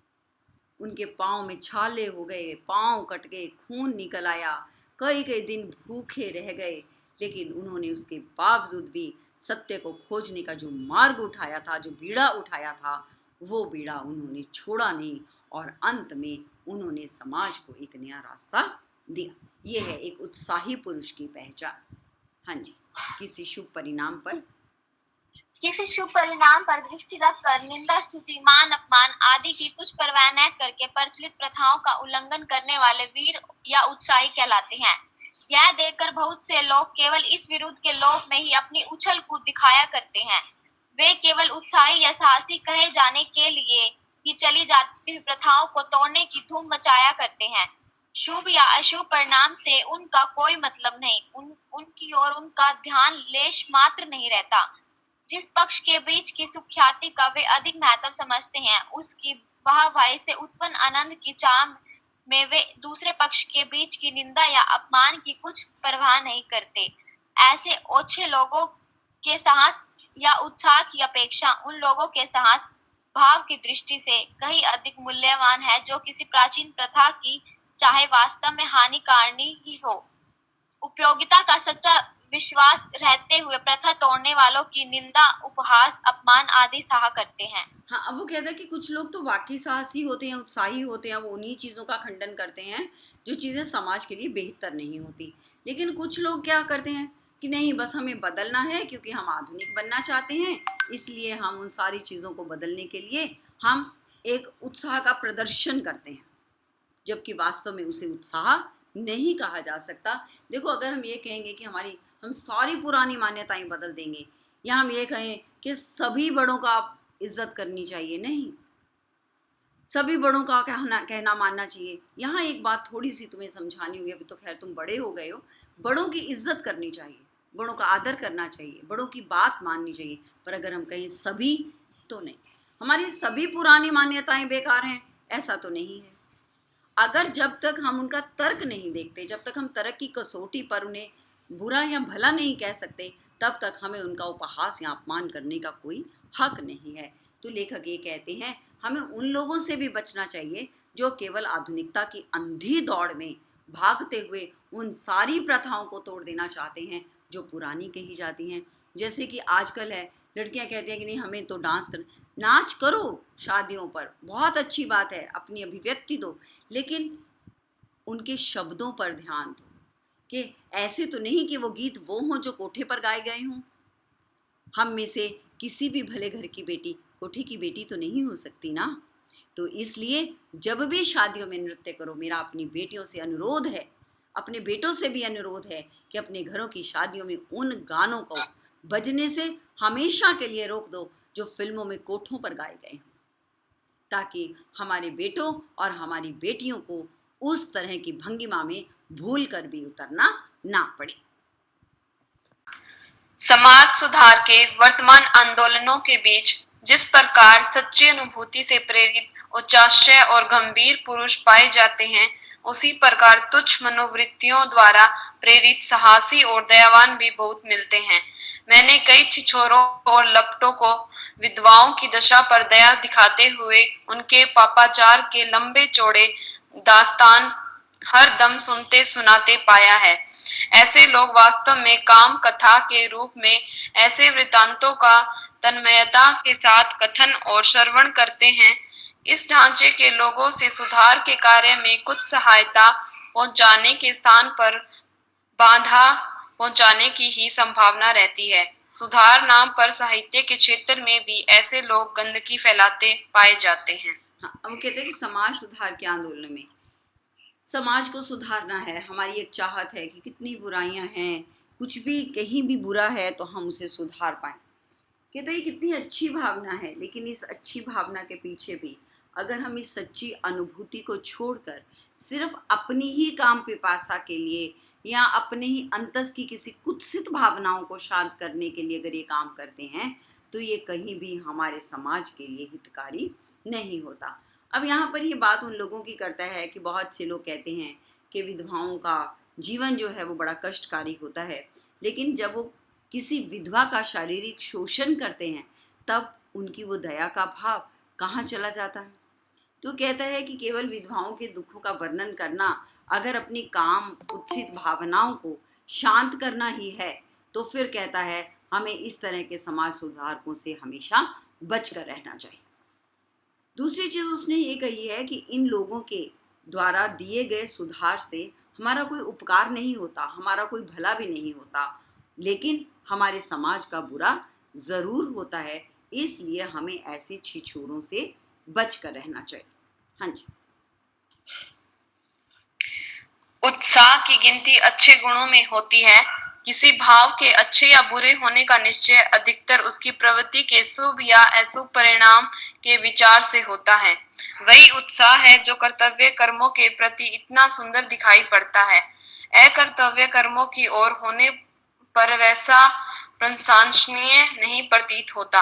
उनके पाँव में छाले हो गए, पाँव कट गए, खून निकल आया, कई कई दिन भूखे रह गए, लेकिन उन्होंने उसके बावजूद भी सत्य को खोजने का जो मार्ग उठाया था, जो बीड़ा उठाया था, वो बीड़ा उन्होंने छोड़ा नहीं और अंत में उन्होंने समाज को एक नया रास्ता दिया। ये है एक उत्साही पुरुष की पहचान। हाँ जी, किसी शुभ परिणाम पर दृष्टि रखकर निंदा, स्तुति, मान अपमान आदि की कुछ परवाह न करके प्रचलित प्रथाओं का उल्लंघन करने वाले वीर या उत्साही कहलाते हैं। यह देखकर बहुत से लोग केवल इस विरुद्ध के लोभ में ही अपनी उछल कूद दिखाया करते हैं। वे केवल उत्साही या साहसी कहे जाने के लिए ही चली जाती हुई प्रथाओं को तोड़ने की धूम मचाया करते हैं। शुभ या अशुभ परिणाम से उनका कोई मतलब नहीं, उनकी और उनका ध्यान लेश मात्र नहीं रहता। जिस पक्ष के बीच की सुख्याति का वे अधिक महत्व समझते हैं, उसकी वाहवाही से उत्पन्न आनंद की चाह में वे दूसरे पक्ष के बीच की निंदा या अपमान की कुछ परवाह नहीं करते। ऐसे ओछे लोगों के साहस या उत्साह की अपेक्षा उन लोगों के साहस भाव की दृष्टि से कहीं अधिक मूल्यवान है, जो किसी प्राचीन प्रथा की चाहे वास्तव में हानिकारणी ही हो, उपयोगिता का सच्चा विश्वास रहते हुए प्रथा तोड़ने वालों की निंदा, उपहास, अपमान आदि सहा करते हैं। हाँ, अब वो कहता है कि कुछ लोग तो वाकई साहसी होते हैं, उत्साही होते हैं, वो उन्हीं चीज़ों का खंडन करते हैं जो चीज़ें समाज के लिए बेहतर नहीं होती। लेकिन कुछ लोग क्या करते हैं कि नहीं, बस हमें बदलना है क्योंकि हम आधुनिक बनना चाहते हैं, इसलिए हम उन सारी चीज़ों को बदलने के लिए हम एक उत्साह का प्रदर्शन करते हैं, जबकि वास्तव में उसे उत्साह नहीं कहा जा सकता। देखो, अगर हम ये कहेंगे कि हम सारी पुरानी मान्यताएं बदल देंगे, या हम ये कहें कि सभी बड़ों का इज्जत करनी चाहिए, नहीं, सभी बड़ों का कहना मानना चाहिए। यहाँ एक बात थोड़ी सी तुम्हें समझानी होगी, अभी तो खैर तुम बड़े हो गए हो। बड़ों की इज्जत करनी चाहिए, बड़ों का आदर करना चाहिए, बड़ों की बात माननी चाहिए। पर अगर हम कहें सभी, तो नहीं, हमारी सभी पुरानी मान्यताएं बेकार हैं, ऐसा तो नहीं है। अगर जब तक हम उनका तर्क नहीं देखते, जब तक हम तर्क की कसौटी पर उन्हें बुरा या भला नहीं कह सकते, तब तक हमें उनका उपहास या अपमान करने का कोई हक नहीं है। तो लेखक ये कहते हैं, हमें उन लोगों से भी बचना चाहिए जो केवल आधुनिकता की अंधी दौड़ में भागते हुए उन सारी प्रथाओं को तोड़ देना चाहते हैं जो पुरानी कही जाती हैं। जैसे कि आजकल है, लड़कियां कहती हैं कि नहीं, हमें तो डांस कर, नाच करो शादियों पर, बहुत अच्छी बात है, अपनी अभिव्यक्ति दो, लेकिन उनके शब्दों पर ध्यान दो कि ऐसे तो नहीं कि वो गीत वो हों जो कोठे पर गाए गए हों। हम में से किसी भी भले घर की बेटी कोठे की बेटी तो नहीं हो सकती ना। तो इसलिए जब भी शादियों में नृत्य करो, मेरा अपनी बेटियों से अनुरोध है, अपने बेटों से भी अनुरोध है कि अपने घरों की शादियों में उन गानों को बजने से हमेशा के लिए रोक दो जो फिल्मों में कोठों पर गाए गए हों, ताकि हमारे बेटों और हमारी बेटियों को उस तरह की भंगिमा में भूल कर भी उतरना ना पड़े। समाज सुधार के वर्तमान आंदोलनों के बीच जिस प्रकार सच्ची अनुभूति से प्रेरित उच्चाशय और गंभीर पुरुष पाए जाते हैं, उसी प्रकार तुच्छ मनोवृत्तियों द्वारा प्रेरित साहसी और दयावान भी बहुत मिलते हैं। मैंने कई छिछोरों और लपटों को विधवाओं की दशा पर दया दिखाते हुए उनके पापाचार के लंबे चौड़े दास्तान हर दम सुनते सुनाते पाया है। ऐसे लोग वास्तव में काम कथा के रूप में ऐसे वृत्तांतों का तन्मयता के साथ कथन और श्रवण करते हैं। इस ढांचे के लोगों से सुधार के कार्य में कुछ सहायता पहुंचाने के स्थान पर बाधा पहुंचाने की ही संभावना रहती है। सुधार नाम पर साहित्य के क्षेत्र में भी ऐसे लोग गंदगी फैलाते पाए जाते हैं। हाँ, वो कहते हैं कि समाज सुधार के आंदोलन में समाज को सुधारना है, हमारी एक चाहत है कि कितनी बुराइयां हैं, कुछ भी कहीं भी बुरा है तो हम उसे सुधार पाएं। कहते हैं कितनी अच्छी भावना है, लेकिन इस अच्छी भावना के पीछे भी अगर हम इस सच्ची अनुभूति को छोड़कर सिर्फ अपनी ही काम पिपासा के लिए या अपने ही अंतस की किसी कुत्सित भावनाओं को शांत करने के लिए अगर ये काम करते हैं, तो ये कहीं भी हमारे समाज के लिए हितकारी नहीं होता। अब यहाँ पर ये बात उन लोगों की करता है कि बहुत से लोग कहते हैं कि विधवाओं का जीवन जो है वो बड़ा कष्टकारी होता है, लेकिन जब वो किसी विधवा का शारीरिक शोषण करते हैं तब उनकी वो दया का भाव कहाँ चला जाता है। तो कहता है कि केवल विधवाओं के दुखों का वर्णन करना अगर अपनी काम कुत्सित भावनाओं को शांत करना ही है, तो फिर कहता है हमें इस तरह के समाज सुधारकों से हमेशा बचकर रहना चाहिए। दूसरी चीज़ उसने ये कही है कि इन लोगों के द्वारा दिए गए सुधार से हमारा कोई उपकार नहीं होता, हमारा कोई भला भी नहीं होता, लेकिन हमारे समाज का बुरा ज़रूर होता है। इसलिए हमें ऐसे छिछोरों से बचकर रहना चाहिए। हाँ जी। उत्साह की गिनती अच्छे गुणों में होती है, किसी भाव के अच्छे या बुरे होने का निश्चय अधिकतर उसकी प्रवृत्ति के शुभ या अशुभ परिणाम के विचार से होता है। वही उत्साह है जो कर्तव्य कर्मों के प्रति इतना सुंदर दिखाई पड़ता है। अकर्तव्य कर्मों की ओर होने पर वैसा प्रशंसनीय नहीं प्रतीत होता।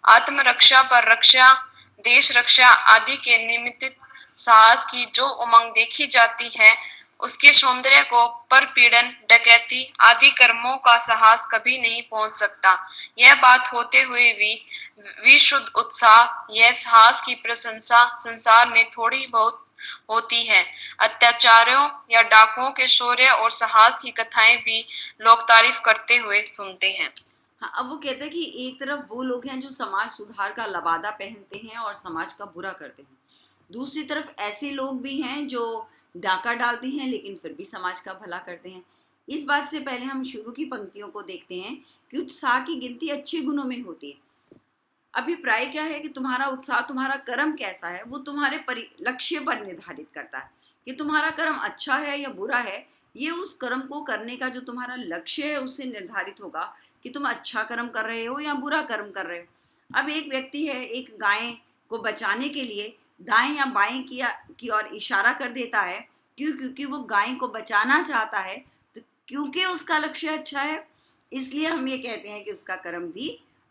आत्मरक्षा पर रक्षा, देश रक्षा आदि के निमित्त साहस की जो उमंग देखी जाती है, उसके सौंदर्य को परपीड़न, डकैती आदि कर्मों का साहस कभी नहीं पहुंच सकता। यह बात होते हुए भी विशुद्ध उत्साह, यह साहस की प्रशंसा संसार में थोड़ी बहुत होती है। अत्याचारियों या डाकुओं के शौर्य और साहस की कथाएं भी लोग तारीफ करते हुए सुनते हैं। हाँ, अब वो कहते हैं कि एक तरफ वो लोग हैं जो समाज सुधार का लबादा पहनते हैं और समाज का बुरा करते हैं, दूसरी तरफ ऐसे लोग भी हैं जो डाका डालते हैं लेकिन फिर भी समाज का भला करते हैं। इस बात से पहले हम शुरू की पंक्तियों को देखते हैं कि उत्साह की गिनती अच्छे गुणों में होती है। अभिप्राय क्या है कि तुम्हारा उत्साह, तुम्हारा कर्म कैसा है, वो तुम्हारे लक्ष्य पर निर्धारित करता है कि तुम्हारा कर्म अच्छा है या बुरा है। ये उस कर्म को करने का जो तुम्हारा लक्ष्य है उससे निर्धारित होगा कि तुम अच्छा कर्म कर रहे हो या बुरा कर्म कर रहे हो। अब एक व्यक्ति है, एक गाय को बचाने के लिए दाएं या बाएं की ओर इशारा कर देता है, क्योंकि वो गाय को बचाना चाहता है, तो क्योंकि उसका लक्ष्य अच्छा है इसलिए हम ये कहते हैं कि उसका कर्म भी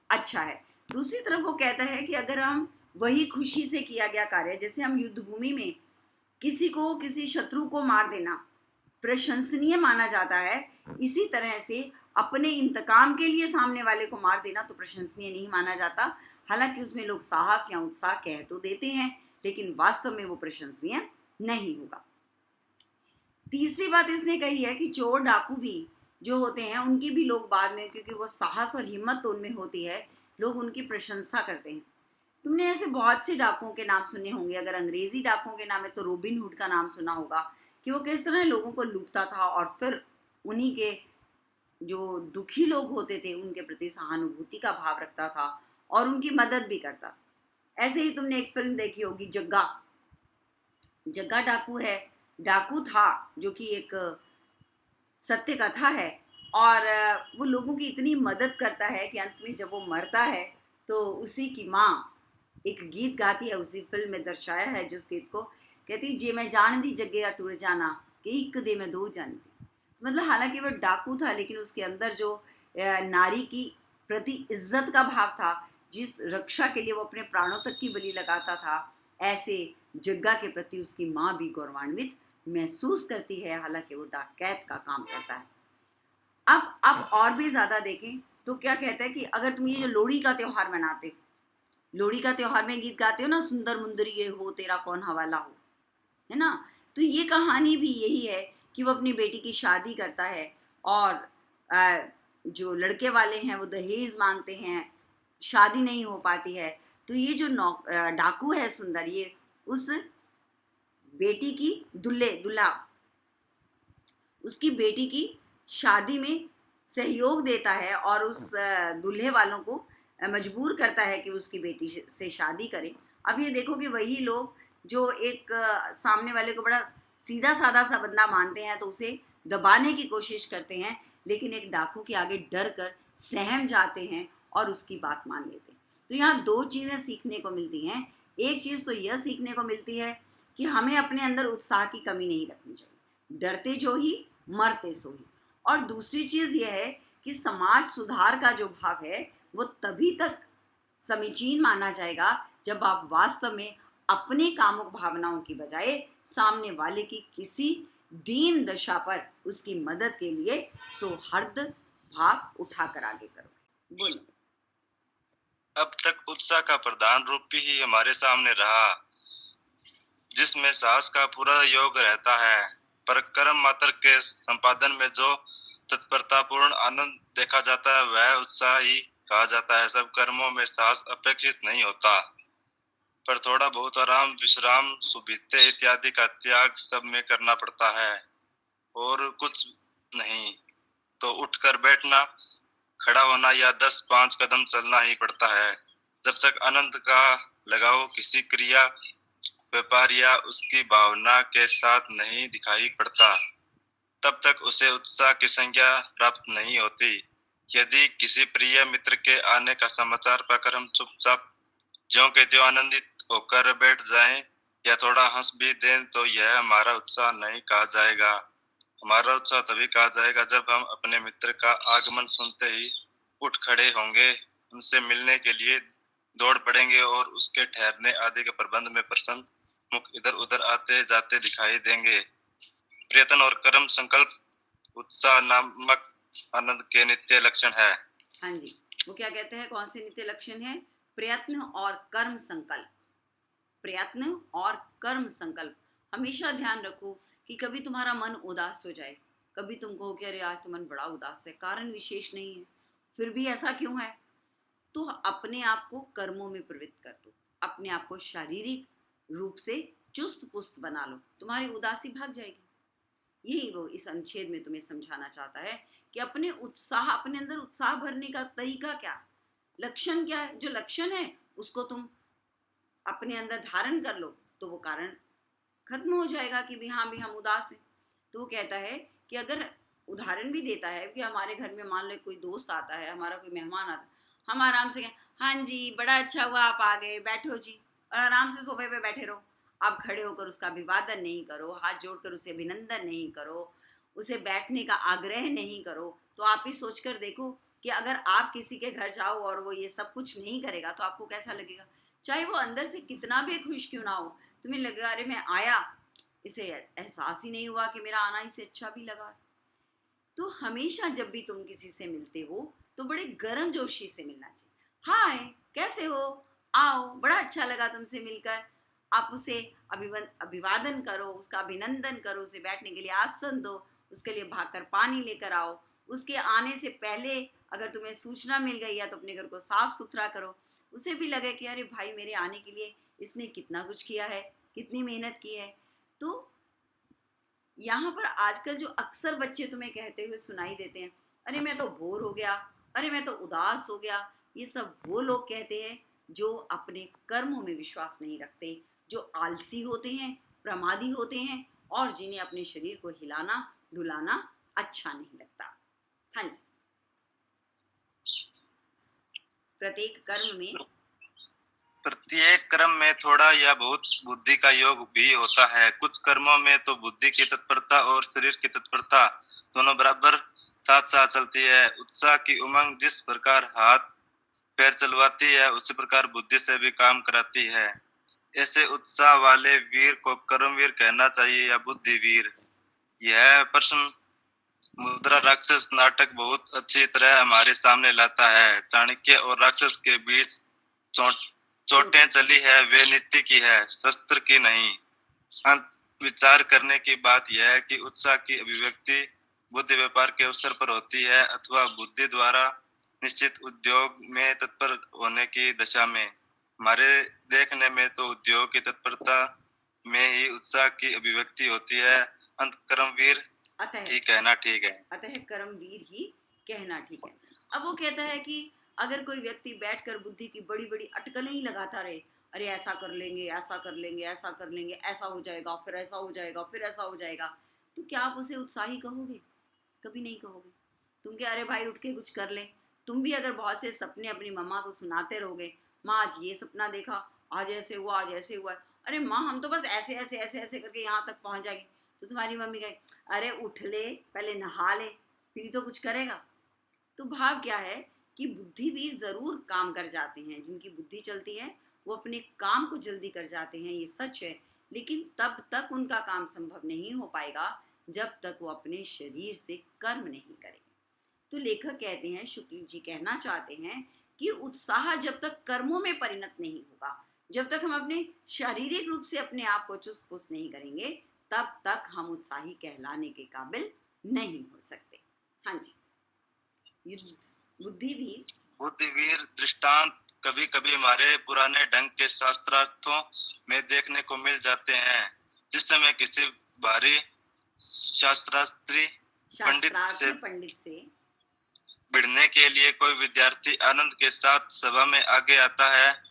अच्छा है। दूसरी तरफ वो कहता है कि अगर हम वही खुशी से किया गया कार्य, जैसे हम युद्ध भूमि में किसी शत्रु को मार देना प्रशंसनीय माना जाता है, इसी तरह से अपने इंतकाम के लिए सामने वाले को मार देना तो प्रशंसनीय नहीं माना जाता। हालांकि उसमें लोग साहस या उत्साह कह तो देते हैं, लेकिन वास्तव में वो प्रशंसनीय नहीं होगा। तीसरी बात इसने कही है कि चोर डाकू भी जो होते हैं उनकी भी लोग बाद में, क्योंकि वो साहस और हिम्मत तो उनमें होती है, लोग उनकी प्रशंसा करते हैं। तुमने ऐसे बहुत से डाकुओं के नाम सुने होंगे। अगर अंग्रेजी डाकुओं के नाम है तो रॉबिन हुड का नाम सुना होगा कि वो किस तरह लोगों को लूटता था और फिर उन्हीं के जो दुखी लोग होते थे उनके प्रति सहानुभूति का भाव रखता था और उनकी मदद भी करता था। ऐसे ही तुमने एक फिल्म देखी होगी जग्गा। जग्गा डाकू था जो कि एक सत्य कथा है और वो लोगों की इतनी मदद करता है कि अंत में जब वो मरता है तो उसी की माँ एक गीत गाती है, उसी फिल्म में दर्शाया है, जिस गीत को कहती जे मैं जान दी जग्गे या टूर जाना कि एक दे मैं दो जानती। मतलब हालांकि वो डाकू था लेकिन उसके अंदर जो नारी की प्रति इज्जत का भाव था, जिस रक्षा के लिए वो अपने प्राणों तक की बलि लगाता था, ऐसे जग्गा के प्रति उसकी माँ भी गौरवान्वित महसूस करती है, हालांकि वो डाकैत का काम करता है। अब और भी ज़्यादा देखें तो क्या कहता है कि अगर तुम ये जो लोहड़ी का त्यौहार मनाते हो, लोहड़ी का त्यौहार में गीत गाते हो ना, सुंदर मुंदरी ये हो तेरा कौन हवाला हो, है ना, तो ये कहानी भी यही है कि वो अपनी बेटी की शादी करता है और जो लड़के वाले हैं वो दहेज मांगते हैं, शादी नहीं हो पाती है। तो ये जो डाकू है सुंदर, ये उस बेटी की दूल्हा उसकी बेटी की शादी में सहयोग देता है और उस दूल्हे वालों को मजबूर करता है कि उसकी बेटी से शादी करें। अब ये देखो कि वही लोग जो एक सामने वाले को बड़ा सीधा साधा सा बंदा मानते हैं तो उसे दबाने की कोशिश करते हैं, लेकिन एक डाकू के आगे डर कर सहम जाते हैं और उसकी बात मान लेते हैं। तो यहाँ दो चीज़ें सीखने को मिलती हैं। एक चीज़ तो यह सीखने को मिलती है कि हमें अपने अंदर उत्साह की कमी नहीं रखनी चाहिए, डरते जो ही मरते सो ही। और दूसरी चीज़ यह है कि समाज सुधार का जो भाव है वो तभी तक समीचीन माना जाएगा जब आप वास्तव में अपने कामुक भावनाओं की बजाय सामने वाले की किसी दीन दशा पर उसकी मदद के लिए सौहार्द भाव उठाकर आगे करोगे। बोलो। अब तक उत्साह का प्रधान रूप ही हमारे सामने रहा, जिसमें साहस का पूरा योग रहता है, पर कर्म मात्र के संपादन में जो तत्परतापूर्ण आनंद देखा जाता है वह उत्साह ही कहा जाता है। सब कर्मों में साहस अपेक्षित नहीं होता, पर थोड़ा बहुत आराम, विश्राम, सुविधे इत्यादि का त्याग सब में करना पड़ता है और कुछ नहीं तो उठकर बैठना, खड़ा होना या 10-5 कदम चलना ही पड़ता है। जब तक आनंद का लगाव किसी क्रिया, व्यापार या उसकी भावना के साथ नहीं दिखाई पड़ता, तब तक उसे उत्साह की संज्ञा प्राप्त नहीं होती। यदि किसी प्रिय मित्र के आने का समाचार पाकर हम चुपचाप ज्यों के त्यों आनंदित होकर बैठ जाएं या थोड़ा हंस भी दें तो यह हमारा उत्साह नहीं कहा जाएगा। हमारा उत्साह तभी कहा जाएगा जब हम अपने मित्र का आगमन सुनते ही उठ खड़े होंगे, उनसे मिलने के लिए दौड़ पड़ेंगे और उसके ठहरने आदि के प्रबंध में प्रसन्न मुख इधर उधर आते जाते दिखाई देंगे। प्रयत्न और कर्म संकल्प उत्साह नामक आनंद के नित्य लक्षण है। हाँ जी, वो क्या कहते हैं, कौन से नित्य लक्षण है? प्रयत्न और कर्म संकल्प। प्रयत्न और कर्म संकल्प। हमेशा ध्यान रखो कि कभी तुम्हारा मन उदास हो जाए, कभी तुम कहो कि अरे आज तो मन बड़ा उदास है, कारण विशेष नहीं है, फिर भी ऐसा क्यों है, तो अपने आप को कर्मों में प्रवृत्त कर दो, अपने आप को शारीरिक रूप से चुस्त पुस्त बना लो, तुम्हारी उदासी भाग जाएगी। यही वो इस अनुच्छेद में तुम्हें समझाना चाहता है कि अपने अंदर उत्साह भरने का तरीका क्या, लक्षण क्या है। जो लक्षण है उसको तुम अपने अंदर धारण कर लो तो वो कारण खत्म हो जाएगा कि भी हाँ भी हम उदास हैं। तो वो कहता है कि अगर उदाहरण भी देता है कि हमारे घर में मान लो कोई दोस्त आता है, हमारा कोई मेहमान आता है, हम आराम से कहें हाँ जी बड़ा अच्छा हुआ आप आ गए, बैठो जी, और आराम से सोफे पे बैठे रहो। आप खड़े होकर उसका अभिवादन नहीं करो, हाथ जोड़कर उसे अभिनंदन नहीं करो, उसे बैठने का आग्रह नहीं करो, तो आप ही सोच कर देखो कि अगर आप किसी के घर जाओ और वो ये सब कुछ नहीं करेगा तो आपको कैसा लगेगा। चाहे वो अंदर से कितना भी खुश क्यों ना हो, तुम्हें लगेगा अरे मैं आया, इसे एहसास ही नहीं हुआ कि मेरा आना इसे अच्छा भी लगा। तो हमेशा जब भी तुम किसी से मिलते हो तो बड़े गर्म जोशी से मिलना चाहिए। हाय कैसे हो, आओ बड़ा अच्छा लगा तुमसे मिलकर। आप उसे अभिवादन करो, उसका अभिनंदन करो, उसे बैठने के लिए आसन दो, उसके लिए भागकर पानी लेकर आओ। उसके आने से पहले अगर तुम्हें सूचना मिल गई है तो अपने घर को साफ सुथरा करो, उसे भी लगे कि अरे भाई मेरे आने के लिए इसने कितना कुछ किया है, कितनी मेहनत की है। तो यहाँ पर आजकल जो अक्सर बच्चे तुम्हें कहते हुए सुनाई देते हैं, अरे मैं तो बोर हो गया, अरे मैं तो उदास हो गया, ये सब वो लोग कहते हैं जो अपने कर्मों में विश्वास नहीं रखते, जो आलसी होते हैं, प्रमादी होते हैं और जिन्हें अपने शरीर को हिलाना डुलाना अच्छा नहीं लगता। हाँ जी, प्रत्येक कर्म में थोड़ा या बहुत बुद्धि का योग भी होता है। कुछ कर्मों में तो बुद्धि की तत्परता और शरीर की तत्परता दोनों बराबर साथ साथ चलती है। उत्साह की उमंग जिस प्रकार हाथ पैर चलवाती है उसी प्रकार बुद्धि से भी काम कराती है। ऐसे उत्साह वाले वीर को कर्मवीर कहना चाहिए या बुद्धिवीर। यह प्रश्न मुद्रा राक्षस नाटक बहुत अच्छी तरह हमारे सामने लाता है। चाणक्य और राक्षस के बीच चोटें चली है, वे नीति की है, शस्त्र की नहीं। अंत विचार करने की बात यह है कि उत्साह की अभिव्यक्ति बुद्धि व्यापार के अवसर पर होती है अथवा बुद्धि द्वारा निश्चित उद्योग में तत्पर होने की दशा में। हमारे देखने में तो उद्योग की तत्परता में ही उत्साह की अभिव्यक्ति होती है। अंत कर्मवीर ही कहना ठीक है। अतः कर्मवीर ही कहना ठीक है। अब वो कहता है कि अगर कोई व्यक्ति बैठकर बुद्धि की बड़ी बड़ी अटकलें ही लगाता रहे, अरे ऐसा कर लेंगे, ऐसा कर लेंगे, ऐसा कर लेंगे, ऐसा हो जाएगा, फिर ऐसा हो जाएगा, फिर ऐसा हो जाएगा, तो क्या आप उसे उत्साही कहोगे? कभी नहीं कहोगे। तुम क्या अरे भाई उठ के कुछ कर ले। तुम भी अगर बहुत से सपने अपनी मम्मा को सुनाते रहोगे, माँ आज ये सपना देखा, आज ऐसे हुआ, आज ऐसे हुआ, अरे माँ हम तो बस ऐसे ऐसे ऐसे ऐसे करके यहाँ तक पहुँच जाएंगे, तो तुम्हारी मम्मी कहे अरे उठ ले, पहले नहा ले, फिर तो कुछ करेगा। तो भाव क्या है कि बुद्धिवीर जरूर काम कर जाते हैं, जिनकी बुद्धि चलती है वो अपने काम को जल्दी कर जाते हैं, ये सच है, लेकिन तब तक उनका काम संभव नहीं हो पाएगा जब तक वो अपने शरीर से कर्म नहीं करेंगे। तो लेखक कहते हैं, शुक्ल जी कहना चाहते हैं कि उत्साह जब तक कर्मों में परिणत नहीं होगा, जब तक हम अपने शारीरिक रूप से अपने आप को चुस्त पुस्त नहीं करेंगे, तब तक हम उत्साही कहलाने के काबिल नहीं हो सकते। हाँ जी, बुद्धिवीर दृष्टांत कभी कभी हमारे पुराने ढंग के शास्त्रार्थों में देखने को मिल जाते हैं। जिस समय किसी भारी शास्त्रार्थी पंडित से भिड़ने के लिए कोई विद्यार्थी आनंद के साथ सभा में आगे आता है,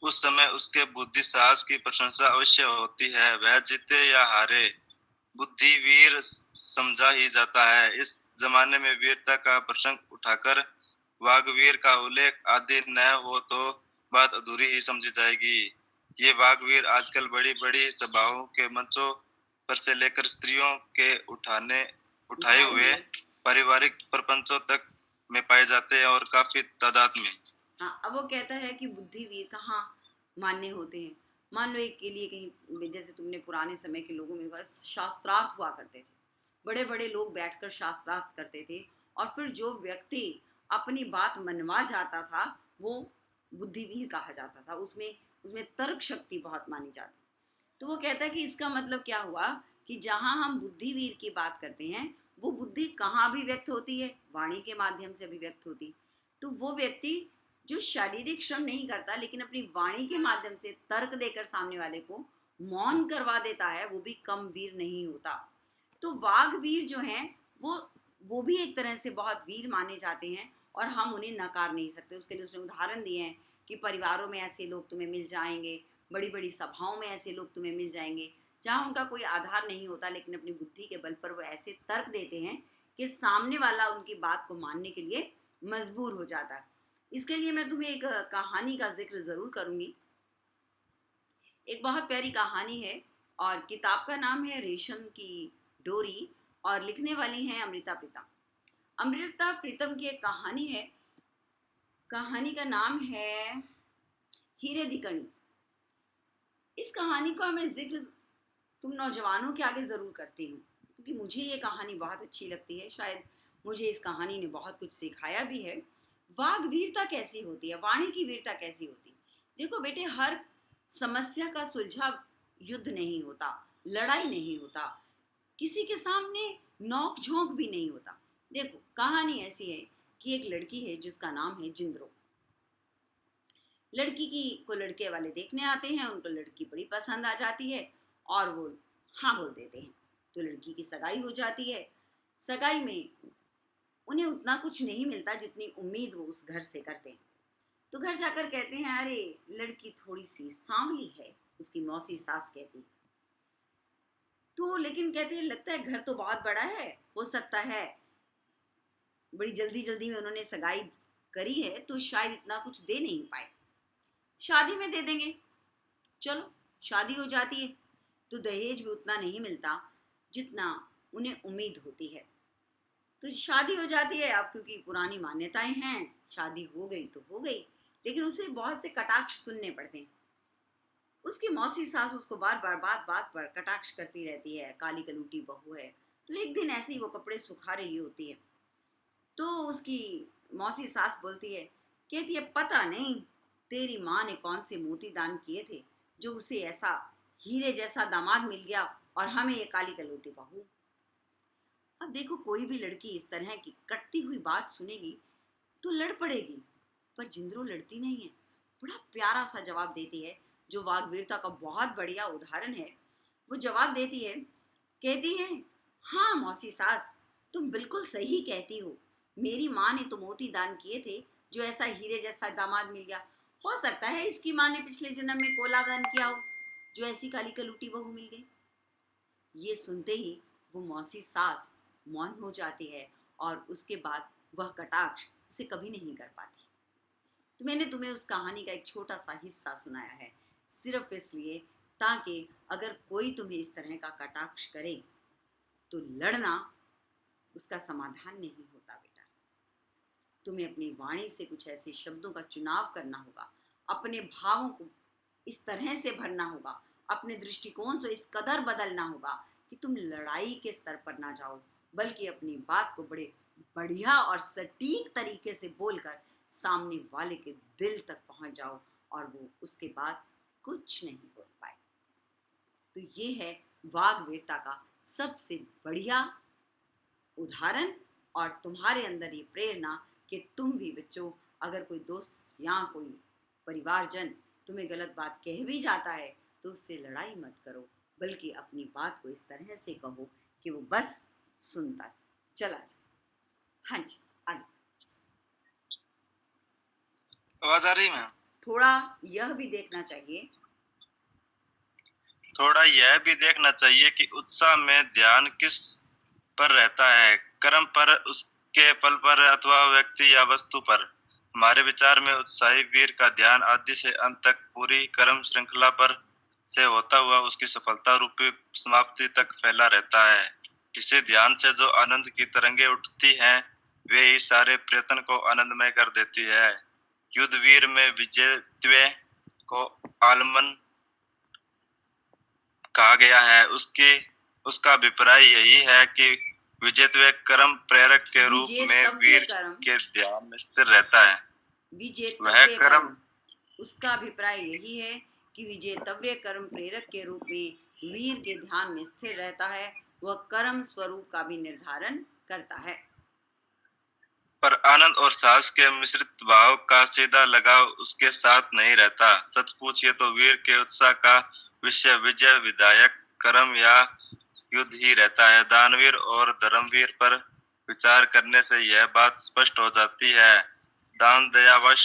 उस समय उसके बुद्धि साहस की प्रशंसा अवश्य होती है, वह जीते या हारे। बुद्धिवीर समझा ही जाता है। इस जमाने में वीरता का प्रसंग उठाकर वाघवीर का उल्लेख आदि न हो तो बात अधूरी ही समझी जाएगी। ये वाघवीर आजकल बड़ी बड़ी सभाओं के मंचों पर से लेकर स्त्रियों के उठाए हुए पारिवारिक प्रपंचों तक में पाए जाते हैं और काफी तादाद में। हाँ, अब वो कहता है कि बुद्धिवीर कहाँ मान्य होते हैं। मान लो एक के लिए कहीं, जैसे तुमने पुराने समय के लोगों में शास्त्रार्थ हुआ करते थे, बड़े बड़े लोग बैठकर शास्त्रार्थ करते थे, और फिर जो व्यक्ति अपनी बात मनवा जाता था वो बुद्धिवीर कहा जाता था। उसमें उसमें तर्क शक्ति बहुत मानी जाती। तो वो कहता है कि इसका मतलब क्या हुआ कि जहाँ हम बुद्धिवीर की बात करते हैं, वो बुद्धि कहाँ अभिव्यक्त होती है? वाणी के माध्यम से अभिव्यक्त होती। तो वो व्यक्ति जो शारीरिक श्रम नहीं करता लेकिन अपनी वाणी के माध्यम से तर्क देकर सामने वाले को मौन करवा देता है, वो भी कम वीर नहीं होता। तो वाघवीर जो हैं वो भी एक तरह से बहुत वीर माने जाते हैं और हम उन्हें नकार नहीं सकते। उसके लिए उसने उदाहरण दिए हैं कि परिवारों में ऐसे लोग तुम्हें मिल जाएंगे, बड़ी बड़ी सभाओं में ऐसे लोग तुम्हें मिल जाएंगे जहाँ उनका कोई आधार नहीं होता, लेकिन अपनी बुद्धि के बल पर वो ऐसे तर्क देते हैं कि सामने वाला उनकी बात को मानने के लिए मजबूर हो जाता है। इसके लिए मैं तुम्हें एक कहानी का जिक्र ज़रूर करूँगी। एक बहुत प्यारी कहानी है और किताब का नाम है रेशम की डोरी और लिखने वाली हैं अमृता प्रीतम। अमृता प्रीतम की एक कहानी है। कहानी का नाम है हीरे दी कणी। इस कहानी का मैं जिक्र तुम नौजवानों के आगे ज़रूर करती हूँ क्योंकि मुझे ये कहानी बहुत अच्छी लगती है। शायद मुझे इस कहानी ने बहुत कुछ सिखाया भी है। वाग वीरता कैसी होती है, वाणी की वीरता कैसी होती है। देखो बेटे, हर समस्या का सुलझा युद्ध नहीं होता, लड़ाई नहीं होता, किसी के सामने नोक झोंक भी नहीं होता। देखो कहानी ऐसी है कि एक लड़की है जिसका नाम है जिंद्रो। लड़की को लड़के वाले देखने आते हैं, उनको लड़की बड़ी पसंद आ जाती है और वो हाँ बोल देते हैं। तो लड़की की सगाई हो जाती है। सगाई में उन्हें उतना कुछ नहीं मिलता जितनी उम्मीद वो उस घर से करते हैं। तो घर जाकर कहते हैं अरे लड़की थोड़ी सी सांवली है, उसकी मौसी सास कहती। तो लेकिन कहते हैं लगता है घर तो बहुत बड़ा है, हो सकता है बड़ी जल्दी जल्दी में उन्होंने सगाई करी है तो शायद इतना कुछ दे नहीं पाए, शादी में दे देंगे। चलो शादी हो जाती है तो दहेज भी उतना नहीं मिलता जितना उन्हें उम्मीद होती है। तो शादी हो जाती है। अब क्योंकि पुरानी मान्यताएं हैं, शादी हो गई तो हो गई, लेकिन उसे बहुत से कटाक्ष सुनने पड़ते हैं। उसकी मौसी सास उसको बार बार बात पर कटाक्ष करती रहती है, काली कलूटी बहू है। तो एक दिन ऐसे ही वो कपड़े सुखा रही होती है तो उसकी मौसी सास बोलती है, कहती है पता नहीं तेरी माँ ने कौन से मोती दान किए थे जो उसे ऐसा हीरे जैसा दामाद मिल गया और हमें ये काली कलूटी बहू। अब देखो कोई भी लड़की इस तरह की कटती हुई बात सुनेगी तो लड़ पड़ेगी, पर जिंद्रो लड़ती नहीं है, बड़ा प्यारा सा जवाब देती है जो वाग्वीरता का बहुत बढ़िया उदाहरण है। वो जवाब देती है, कहती है हाँ मौसी सास, तुम बिल्कुल सही कहती हो, मेरी माँ ने तो मोती दान किए थे जो ऐसा हीरे जैसा दामाद मिल गया। हो सकता है इसकी माँ ने पिछले जन्म में कोला दान किया हो जो ऐसी काली कलूटी बहू मिल गई। ये सुनते ही वो मौसी सास मौन हो जाती है और उसके बाद वह कटाक्ष उसे कभी नहीं कर पाती। तो मैंने तुम्हें उस कहानी का एक छोटा सा हिस्सा सुनाया है सिर्फ इसलिए ताकि अगर कोई तुम्हें इस तरह का कटाक्ष करे तो लड़ना उसका समाधान नहीं होता बेटा। तुम्हें अपनी वाणी से कुछ ऐसे शब्दों का चुनाव करना होगा, अपने भावों को इस तरह से भरना होगा, अपने दृष्टिकोण से इस कदर बदलना होगा कि तुम लड़ाई के स्तर पर ना जाओ, बल्कि अपनी बात को बड़े बढ़िया और सटीक तरीके से बोलकर सामने वाले के दिल तक पहुंच जाओ और वो उसके बाद कुछ नहीं बोल पाए। तो ये है वाग्वीरता का सबसे बढ़िया उदाहरण और तुम्हारे अंदर ये प्रेरणा कि तुम भी बच्चों, अगर कोई दोस्त या कोई परिवारजन तुम्हें गलत बात कह भी जाता है तो उससे लड़ाई मत करो, बल्कि अपनी बात को इस तरह से कहो कि वो बस सुनता चला जाए। हाँ जी आगे। आवाज आ रही मैम? थोड़ा यह भी देखना चाहिए, थोड़ा यह भी देखना चाहिए कि उत्साह में ध्यान किस पर रहता है, कर्म पर, उसके फल पर अथवा व्यक्ति या वस्तु पर। हमारे विचार में उत्साही वीर का ध्यान आदि से अंत तक पूरी कर्म श्रृंखला पर से होता हुआ उसकी सफलता रूपी समाप्ति तक फैला रहता है। इसी ध्यान से जो आनंद की तरंगे उठती हैं, वे ही सारे प्रयत्न को आनंदमय कर देती है। युद्ध वीर में विजेत्व को आलमन कहा गया है। उसका अभिप्राय यही है कि विजेत्व कर्म प्रेरक के रूप में वीर के ध्यान में स्थिर रहता है। वह कर्म, उसका अभिप्राय यही है कि विजेतव्य कर्म प्रेरक के रूप में वीर के ध्यान में स्थिर रहता है। वह कर्म स्वरूप का भी निर्धारण करता है। पर आनंद और साहस के मिश्रित भाव का सीधा लगाव उसके साथ नहीं रहता। सच पूछिए तो वीर के उत्साह का विषय विजय विधायक कर्म या युद्ध ही रहता है। दानवीर और धर्मवीर पर विचार करने से यह बात स्पष्ट हो जाती है। दान दयावश,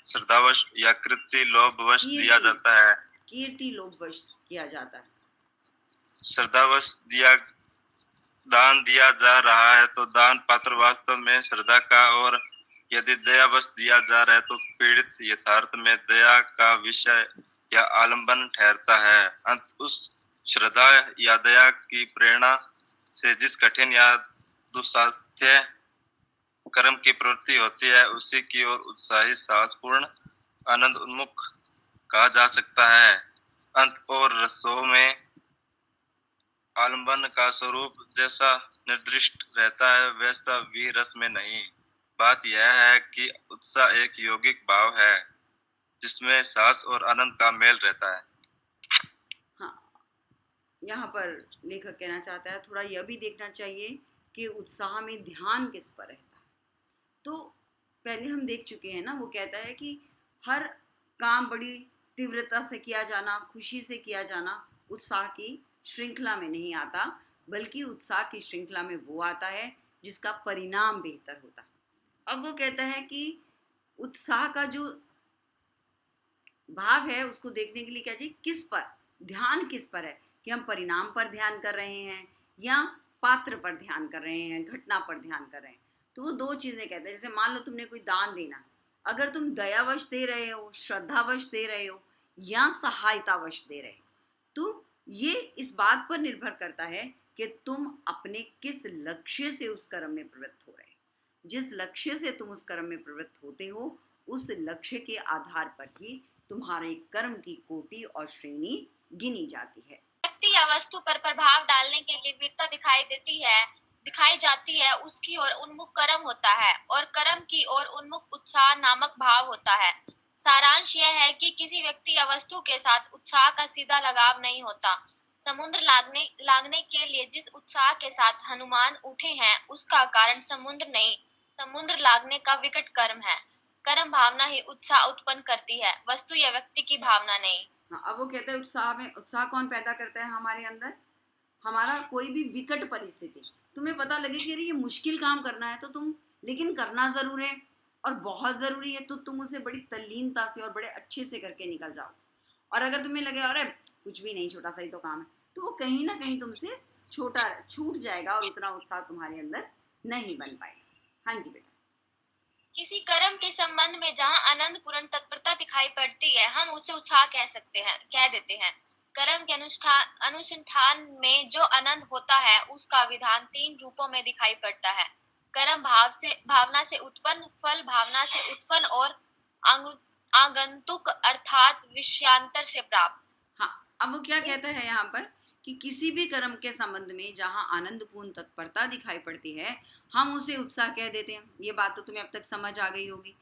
श्रद्धावश या कीर्ति लोभवश दिया जाता है। कीर्ति लोभवश किया जाता है। श्रद्धावश दान दिया जा रहा है तो दान पात्र वास्तव में श्रद्धा का, और यदि दयावश दिया जा रहा है तो पीड़ित यथार्थ में दया का विषय या आलंबन ठहरता है। अंत उस श्रद्धा या दया की प्रेरणा से जिस कठिन या दुस्साध्य कर्म की प्रवृत्ति होती है, उसी की ओर उत्साही साहसपूर्ण आनंद उन्मुख कहा जा सकता है। अंत और रसों में आलंबन का स्वरूप जैसा निर्दिष्ट रहता है, वैसा वीर रस में नहीं। बात यह है कि उत्साह एक यौगिक भाव है जिसमें साहस और आनंद का मेल रहता है। हाँ, यहाँ पर लेखक कहना चाहता है थोड़ा यह भी देखना चाहिए कि उत्साह में ध्यान किस पर रहता है। तो पहले हम देख चुके हैं ना, वो कहता है कि हर काम बड़ी तीव्रता से किया जाना, खुशी से किया जाना उत्साह की श्रृंखला में नहीं आता, बल्कि उत्साह की श्रृंखला में वो आता है जिसका परिणाम बेहतर होता है। अब वो कहता है कि उत्साह का जो भाव है उसको देखने के लिए क्या चाहिए, किस पर ध्यान, किस पर है, कि हम परिणाम पर ध्यान कर रहे हैं या पात्र पर ध्यान कर रहे हैं, घटना पर ध्यान कर रहे हैं। तो वो दो चीजें कहते हैं। जैसे मान लो तुमने कोई दान देना, अगर तुम दयावश दे रहे हो, श्रद्धावश दे रहे हो या सहायतावश दे रहे हो, तो ये इस बात पर निर्भर करता है कि तुम अपने किस लक्ष्य से उस कर्म में प्रवृत्त हो रहे हो। जिस लक्ष्य से तुम उस कर्म में प्रवृत्त होते हो, उस लक्ष्य के आधार पर ही तुम्हारे कर्म की कोटि और श्रेणी गिनी जाती है। व्यक्ति या वस्तु पर प्रभाव डालने के लिए वीरता दिखाई जाती है, उसकी ओर उन्मुख कर्म होता है और कर्म की ओर उन्मुख उत्साह नामक भाव होता है। सारांश यह है कि किसी व्यक्ति या वस्तु के साथ उत्साह का सीधा लगाव नहीं होता। समुद्र लागने के लिए जिस उत्साह के साथ हनुमान उठे हैं, उसका कारण समुद्र नहीं, समुद्र लागने का विकट कर्म है। कर्म भावना ही उत्साह उत्पन्न करती है, वस्तु या व्यक्ति की भावना नहीं। हाँ, अब वो कहता है उत्साह कौन पैदा करता है हमारे अंदर? हमारा कोई भी विकट परिस्थिति, तुम्हें पता लगे कि अरे ये मुश्किल काम करना है तो तुम, लेकिन करना जरूर है और बहुत जरूरी है, तो तुम उसे बड़ी तल्लीनता से और बड़े अच्छे से करके निकल जाओ। और अगर तुम्हें लगे अरे कुछ भी नहीं, छोटा सा ही तो काम है, तो वो कहीं ना कहीं तुमसे छूट जाएगा और उतना उत्साह तुम्हारे अंदर नहीं बन पाएगा। हाँ जी बेटा। किसी कर्म के संबंध में जहाँ आनंद पूर्ण तत्परता दिखाई पड़ती है, हम उसे उत्साह कह देते हैं। कर्म के अनुष्ठान में जो आनंद होता है, उसका विधान 3 रूपों में दिखाई पड़ता है। कर्म भावना से उत्पन्न, फल भावना से उत्पन्न और आगंतुक अर्थात विषयांतर से प्राप्त। हाँ, अब वो क्या कहता है यहाँ पर कि किसी भी कर्म के संबंध में जहाँ आनंदपूर्ण तत्परता दिखाई पड़ती है, हम उसे उत्साह कह देते हैं। ये बात तो तुम्हें अब तक समझ आ गई होगी।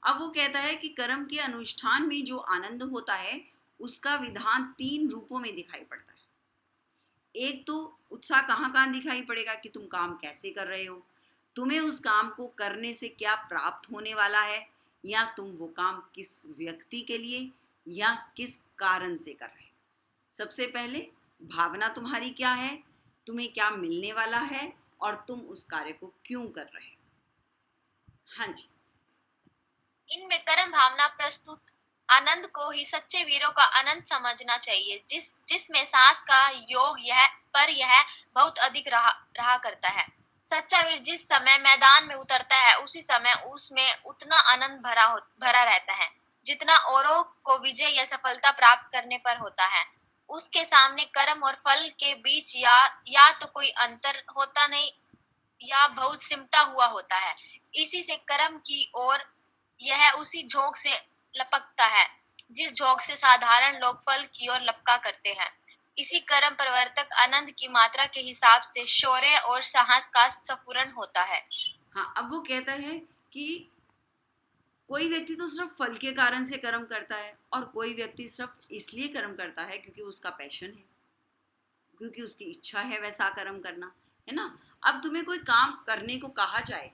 अब वो कहता है कि कर्म के अनुष्ठान में जो आनंद होता है, उसका विधान 3 रूपों में दिखाई पड़ता है। एक तो उत्साह कहाँ दिखाई पड़ेगा कि तुम काम कैसे कर रहे हो, तुम्हें उस काम को करने से क्या प्राप्त होने वाला है, या तुम वो काम किस व्यक्ति के लिए या किस कारण से कर रहे हो। सबसे पहले भावना तुम्हारी क्या है, तुम्हें क्या मिलने वाला है और तुम उस कार्य को क्यों कर रहे हो। हाँ जी। इनमें कर्म भावना प्रस्तुत आनंद को ही सच्चे वीरों का आनंद समझना चाहिए, जिसमें सांस का योग पर यह बहुत अधिक रहा करता है। सच्चा वीर जिस समय मैदान में उतरता है उसी समय उसमें उतना आनंद भरा रहता है जितना औरों को विजय या सफलता प्राप्त करने पर होता है। उसके सामने कर्म और फल के बीच या तो कोई अंतर होता नहीं या बहुत सिमटा हुआ होता है। इसी से कर्म की ओर यह उसी झोंक से लपकता है जिस झोंक से साधारण लोग फल की ओर लपका करते हैं। इसी कर्म प्रवर्तक आनंद की मात्रा के हिसाब से शौर्य और साहस का स्फुरन होता है। हाँ, अब वो कहता है कि कोई व्यक्ति तो सिर्फ फल के कारण से कर्म करता है और कोई व्यक्ति सिर्फ इसलिए कर्म करता है क्योंकि उसका पैशन है, क्योंकि उसकी इच्छा है वैसा कर्म करना, है ना। अब तुम्हें कोई काम करने को कहा जाए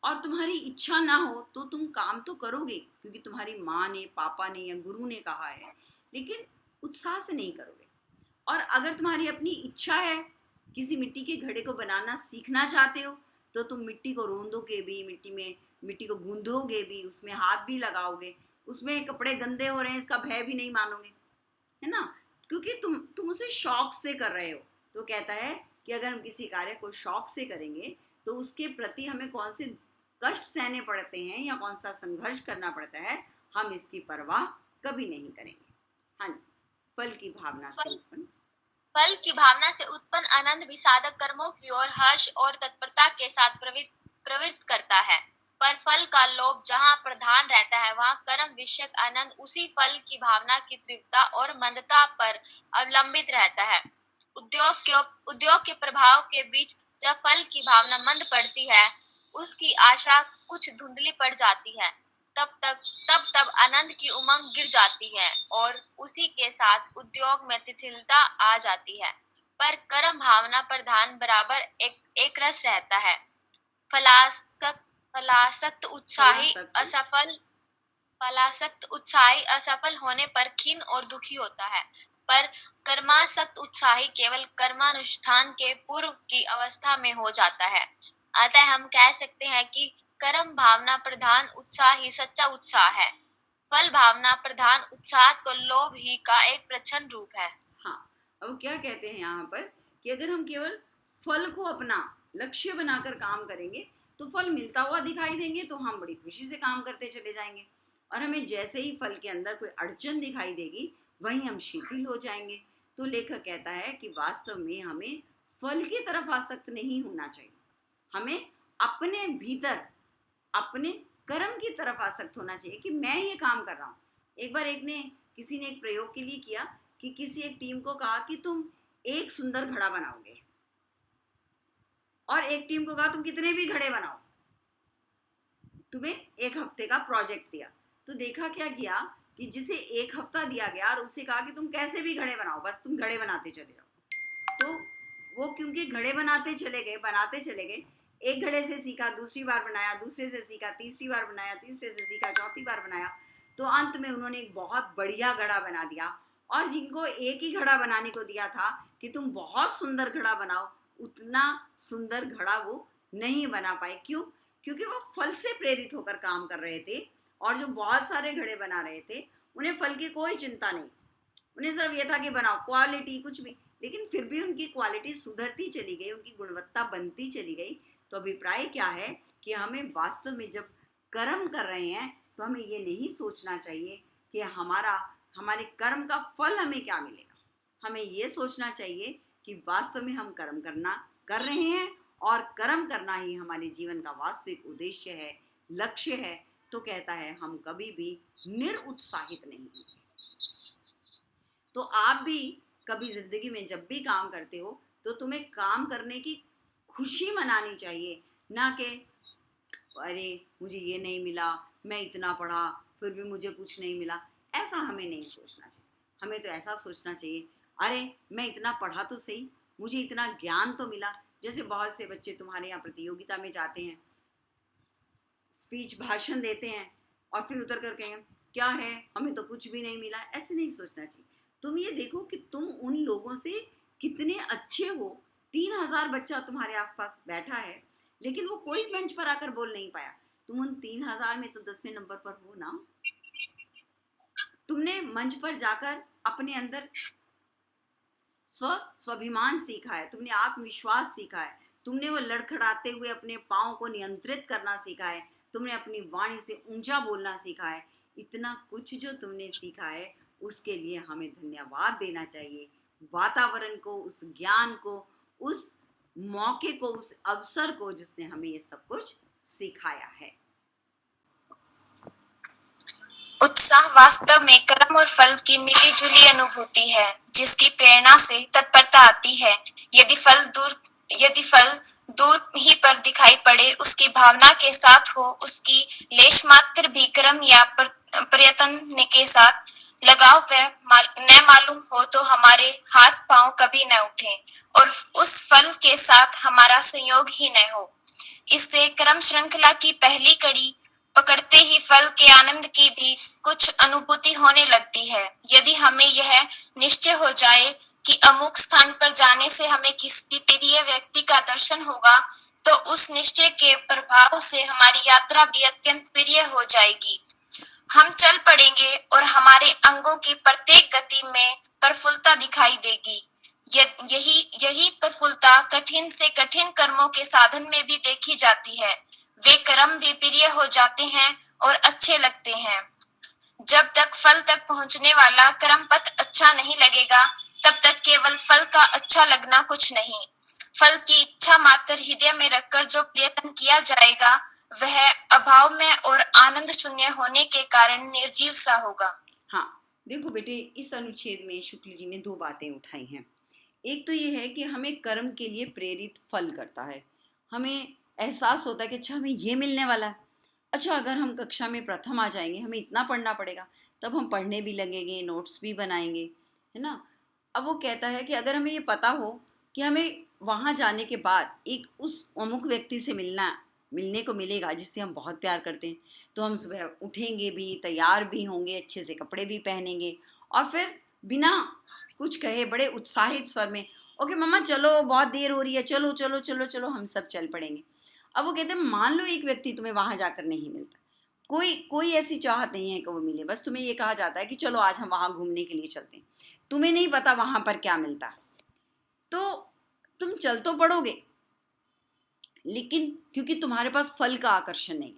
और तुम्हारी इच्छा ना हो तो तुम काम तो करोगे क्योंकि तुम्हारी माँ ने, पापा ने या गुरु ने कहा है, लेकिन उत्साह से नहीं करोगे। और अगर तुम्हारी अपनी इच्छा है, किसी मिट्टी के घड़े को बनाना सीखना चाहते हो, तो तुम मिट्टी को रोंदोगे भी, मिट्टी को गूंदोगे भी, उसमें हाथ भी लगाओगे, उसमें कपड़े गंदे हो रहे हैं इसका भय भी नहीं मानोगे, है ना, क्योंकि तुम उसे शौक से कर रहे हो। तो कहता है कि अगर हम किसी कार्य को शौक से करेंगे तो उसके प्रति हमें कौन से कष्ट सहने पड़ते हैं या कौन सा संघर्ष करना पड़ता है, हम इसकी परवाह कभी नहीं करेंगे। हाँ जी, फल की भावना से उत्पन्न फल की भावना से उत्पन्न आनंद भी साधक कर्मों की ओर हर्ष और तत्परता के साथ प्रवृत्त करता है। पर फल का लोभ जहाँ प्रधान रहता है वहाँ कर्म विषयक आनंद उसी फल की भावना की तीव्रता और मंदता पर अवलंबित रहता है। उद्योग के प्रभाव के बीच जब फल की भावना मंद पड़ती है, उसकी आशा कुछ धुंधली पड़ जाती है, तब आनंद की उमंग गिर जाती है और उसी के साथ उद्योग में शिथिलता आ जाती है। पर कर्म भावना प्रधान बराबर एक रस रहता है। फलासक्त उत्साही असफल होने पर खिन्न और दुखी होता है, पर कर्मासक्त उत्साही केवल कर्मानुष्ठान के पूर्व की अवस्था में हो जाता है। अतः हम कह सकते हैं कि कर्म भावना प्रधान उत्साह ही सच्चा उत्साह है। फल भावना प्रधान उत्साह तो लोभ ही का एक प्रच्छन्न रूप है। हाँ, अब क्या कहते हैं यहाँ पर कि अगर हम केवल फल को अपना लक्ष्य बनाकर काम करेंगे तो फल मिलता हुआ दिखाई देंगे तो हम बड़ी खुशी से काम करते चले जाएंगे, और हमें जैसे ही फल के अंदर कोई अड़चन दिखाई देगी वहीं हम शिथिल हो जाएंगे। तो लेखक कहता है कि वास्तव में हमें फल की तरफ आसक्त नहीं होना चाहिए, हमें अपने भीतर अपने कर्म की तरफ आसक्त होना चाहिए कि मैं ये काम कर रहा हूँ। एक बार किसी ने एक प्रयोग के लिए किया कि किसी एक टीम को कहा कि तुम एक सुंदर घड़ा बनाओगे, और एक टीम को कहा तुम कितने भी घड़े बनाओ, तुम्हें एक हफ्ते का प्रोजेक्ट दिया। तो देखा क्या किया कि जिसे एक हफ्ता दिया गया और उससे कहा कि तुम कैसे भी घड़े बनाओ, बस तुम घड़े बनाते चले जाओ। तो वो क्योंकि घड़े बनाते चले गए, एक घड़े से सीखा, दूसरी बार बनाया, दूसरे से सीखा, तीसरी बार बनाया, तीसरे से सीखा, चौथी बार बनाया, तो अंत में उन्होंने एक बहुत बढ़िया घड़ा बना दिया। और जिनको एक ही घड़ा बनाने को दिया था कि तुम बहुत सुंदर घड़ा बनाओ, उतना सुंदर घड़ा वो नहीं बना पाए। क्यों? क्योंकि वो फल से प्रेरित होकर काम कर रहे थे, और जो बहुत सारे घड़े बना रहे थे उन्हें फल की कोई चिंता नहीं, उन्हें सिर्फ ये था कि बनाओ, क्वालिटी कुछ भी, लेकिन फिर भी उनकी क्वालिटी सुधरती चली गई, उनकी गुणवत्ता बनती चली गई। तो अभिप्राय क्या है कि हमें वास्तव में जब कर्म कर रहे हैं तो हमें ये नहीं सोचना चाहिए कि हमारे कर्म का फल हमें क्या मिलेगा। हमें ये सोचना चाहिए कि वास्तव में हम कर्म कर रहे हैं और कर्म करना ही हमारे जीवन का वास्तविक उद्देश्य है, लक्ष्य है। तो कहता है हम कभी भी निरुत्साहित नहीं होंगे। तो आप भी कभी जिंदगी में जब भी काम करते हो तो तुम्हें काम करने की खुशी मनानी चाहिए, ना कि अरे मुझे ये नहीं मिला, मैं इतना पढ़ा फिर भी मुझे कुछ नहीं मिला। ऐसा हमें नहीं सोचना चाहिए। हमें तो ऐसा सोचना चाहिए, अरे मैं इतना पढ़ा तो सही, मुझे इतना ज्ञान तो मिला। जैसे बहुत से बच्चे तुम्हारे यहाँ प्रतियोगिता में जाते हैं, स्पीच भाषण देते हैं और फिर उतर कर कहें क्या है, हमें तो कुछ भी नहीं मिला। ऐसे नहीं सोचना चाहिए। तुम ये देखो कि तुम उन लोगों से कितने अच्छे हो। 3000 बच्चा तुम्हारे आसपास बैठा है, लेकिन वो कोई मंच पर आकर बोल नहीं पाया। तुम उन 3000 में तो 10वें नंबर पर हो ना। तुमने मंच पर जाकर अपने अंदर स्वाभिमान सीखा है, तुमने आत्मविश्वास सीखा है, तुमने वो लड़खड़ाते हुए अपने पाँव को नियंत्रित करना सीखा है, तुमने अपनी वाणी से ऊंचा बोलना सीखा है। इतना कुछ जो तुमने सीखा है उसके लिए हमें धन्यवाद देना चाहिए। वातावरण को, उस ज्ञान को, उस मौके को, उस अवसर को जिसने हमें ये सब कुछ सिखाया है। उत्साह वास्तव में कर्म और फल की मिली जुली अनुभूति है, जिसकी प्रेरणा से तत्परता आती है। यदि फल दूर ही पर दिखाई पड़े, उसकी भावना के साथ हो, उसकी लेश मात्र भी कर्म या प्रयत्न के साथ लगाव न मालूम हो, तो हमारे हाथ पांव कभी न उठे और उस फल के साथ हमारा संयोग ही न हो। इससे कर्म श्रृंखला की पहली कड़ी पकड़ते ही फल के आनंद की भी कुछ अनुभूति होने लगती है। यदि हमें यह निश्चय हो जाए कि अमुक स्थान पर जाने से हमें किसी प्रिय व्यक्ति का दर्शन होगा, तो उस निश्चय के प्रभाव से हमारी यात्रा भी अत्यंत प्रिय हो जाएगी। हम चल पड़ेंगे और हमारे अंगों की प्रत्येक गति में प्रफुल्लता दिखाई देगी। यही प्रफुल्लता कठिन से कठिन कर्मों के साधन में भी देखी जाती है। वे कर्म भी प्रिय हो जाते हैं और अच्छे लगते हैं। जब तक फल तक पहुंचने वाला कर्म पथ अच्छा नहीं लगेगा, तब तक केवल फल का अच्छा लगना कुछ नहीं। फल की इच्छा मात्र हृदय में रखकर जो प्रयत्न किया जाएगा, वह अभाव में और आनंद शून्य होने के कारण निर्जीव सा होगा। हाँ, देखो बेटे, इस अनुच्छेद में शुक्ल जी ने दो बातें उठाई हैं। एक तो ये है कि हमें कर्म के लिए प्रेरित फल करता है। हमें एहसास होता है कि अच्छा हमें ये मिलने वाला है, अच्छा अगर हम कक्षा में प्रथम आ जाएंगे, हमें इतना पढ़ना पड़ेगा, तब हम पढ़ने भी लगेंगे, नोट्स भी बनाएंगे, है ना। अब वो कहता है कि अगर हमें ये पता हो कि हमें वहाँ जाने के बाद एक उस अमुक व्यक्ति से मिलने को मिलेगा जिससे हम बहुत प्यार करते हैं, तो हम सुबह उठेंगे भी, तैयार भी होंगे, अच्छे से कपड़े भी पहनेंगे और फिर बिना कुछ कहे बड़े उत्साहित स्वर में, ओके मम्मा चलो, बहुत देर हो रही है, चलो चलो चलो चलो, हम सब चल पड़ेंगे। अब वो कहते हैं मान लो एक व्यक्ति तुम्हें वहाँ जाकर नहीं मिलता, कोई ऐसी चाहत नहीं है कि वो मिले, बस तुम्हें ये कहा जाता है कि चलो आज हम वहाँ घूमने के लिए चलते हैं। तुम्हें नहीं पता वहाँ पर क्या मिलता है, तो तुम चल तो पड़ोगे, लेकिन क्योंकि तुम्हारे पास फल का आकर्षण नहीं।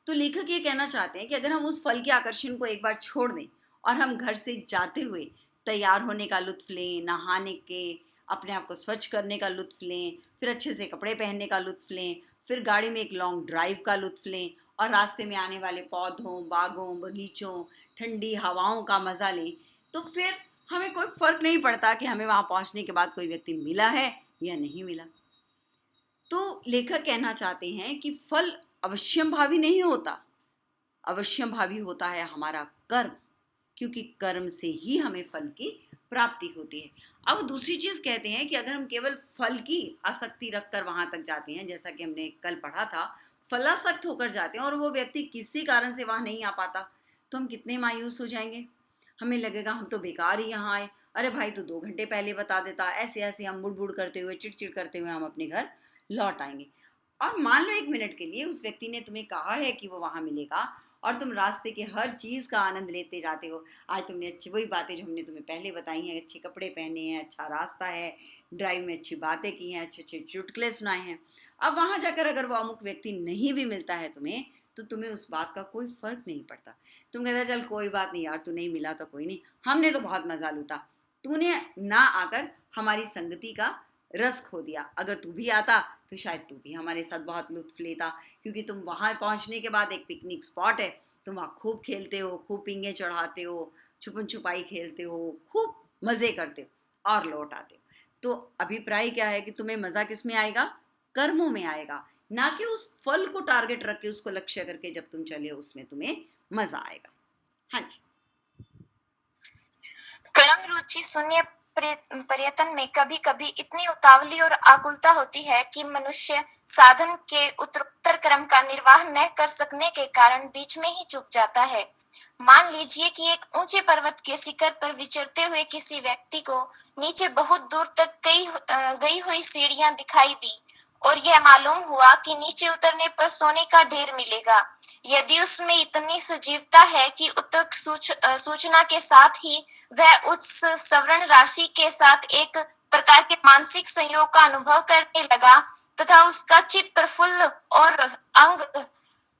तो लेखक ये कहना चाहते हैं कि अगर हम उस फल के आकर्षण को एक बार छोड़ दें और हम घर से जाते हुए तैयार होने का लुत्फ लें, नहाने के, अपने आप को स्वच्छ करने का लुत्फ लें, फिर अच्छे से कपड़े पहनने का लुत्फ लें, फिर गाड़ी में एक लॉन्ग ड्राइव का लुत्फ लें और रास्ते में आने वाले पौधों, बागों, बगीचों, ठंडी हवाओं का मज़ा लें, तो फिर हमें कोई फ़र्क नहीं पड़ता कि हमें वहाँ पहुँचने के बाद कोई व्यक्ति मिला है या नहीं मिला। तो लेखक कहना चाहते हैं कि फल अवश्यम भावी नहीं होता, अवश्यम भावी होता है हमारा कर्म, क्योंकि कर्म से ही हमें फल की प्राप्ति होती है। अब दूसरी चीज़ कहते हैं कि अगर हम केवल फल की आसक्ति रखकर वहाँ तक जाते हैं, जैसा कि हमने कल पढ़ा था, फलासक्त होकर जाते हैं और वो व्यक्ति किसी कारण से वहाँ नहीं आ पाता, तो हम कितने मायूस हो जाएंगे। हमें लगेगा हम तो बेकार ही यहाँ आए, अरे भाई तो 2 घंटे पहले बता देता। ऐसे ऐसे हम बुड़ बुड़ करते हुए, चिड़चिड़ करते हुए हम अपने घर लौट आएंगे। और मान लो 1 मिनट के लिए उस व्यक्ति ने तुम्हें कहा है कि वो वहाँ मिलेगा और तुम रास्ते के हर चीज़ का आनंद लेते जाते हो। आज तुमने अच्छी वही बातें जो हमने तुम्हें पहले बताई हैं, अच्छे कपड़े पहने हैं, अच्छा रास्ता है, ड्राइव में अच्छी बातें की हैं, अच्छे अच्छे चुटकुले सुनाए हैं। अब वहाँ जाकर अगर वो अमुक व्यक्ति नहीं भी मिलता है तुम्हें, तो तुम्हें उस बात का कोई फ़र्क नहीं पड़ता। तुम कहते चल कोई बात नहीं यार, तू नहीं मिला तो कोई नहीं, हमने तो बहुत मज़ा लूटा, तूने ना आकर हमारी संगति का रस खो दिया। अगर तू भी आता तो शायद तू भी हमारे साथ बहुत लुत्फ लेता, क्योंकि तुम वहाँ पहुँचने के बाद एक पिकनिक स्पॉट है, तुम वहाँ खूब खेलते हो, खूब पींगे चढ़ाते हो, छुपन छुपाई खेलते हो, खूब मज़े करते हो और लौट आते हो। तो अभिप्राय क्या है कि तुम्हें मज़ा किस में आएगा? कर्मों में आएगा, ना कि उस फल को टारगेट रख के, उसको लक्ष्य करके जब तुम चले उसमें तुम्हें मज़ा आएगा। हाँ जी। कर्म रुचि शून्य पर्यटन में कभी कभी इतनी उतावली और आकुलता होती है कि मनुष्य साधन के उत्तरोत्तर क्रम का निर्वाह न कर सकने के कारण बीच में ही चूक जाता है। मान लीजिए कि एक ऊंचे पर्वत के शिखर पर विचरते हुए किसी व्यक्ति को नीचे बहुत दूर तक गई हुई सीढ़ियां दिखाई दी और यह मालूम हुआ कि नीचे उतरने पर सोने का ढेर मिलेगा। यदि उसमें इतनी सजीवता है कि उत्तक सूचना के साथ ही वह उस स्वर्ण राशि के साथ एक प्रकार के मानसिक संयोग का अनुभव करने लगा तथा उसका चित्त प्रफुल्ल और अंग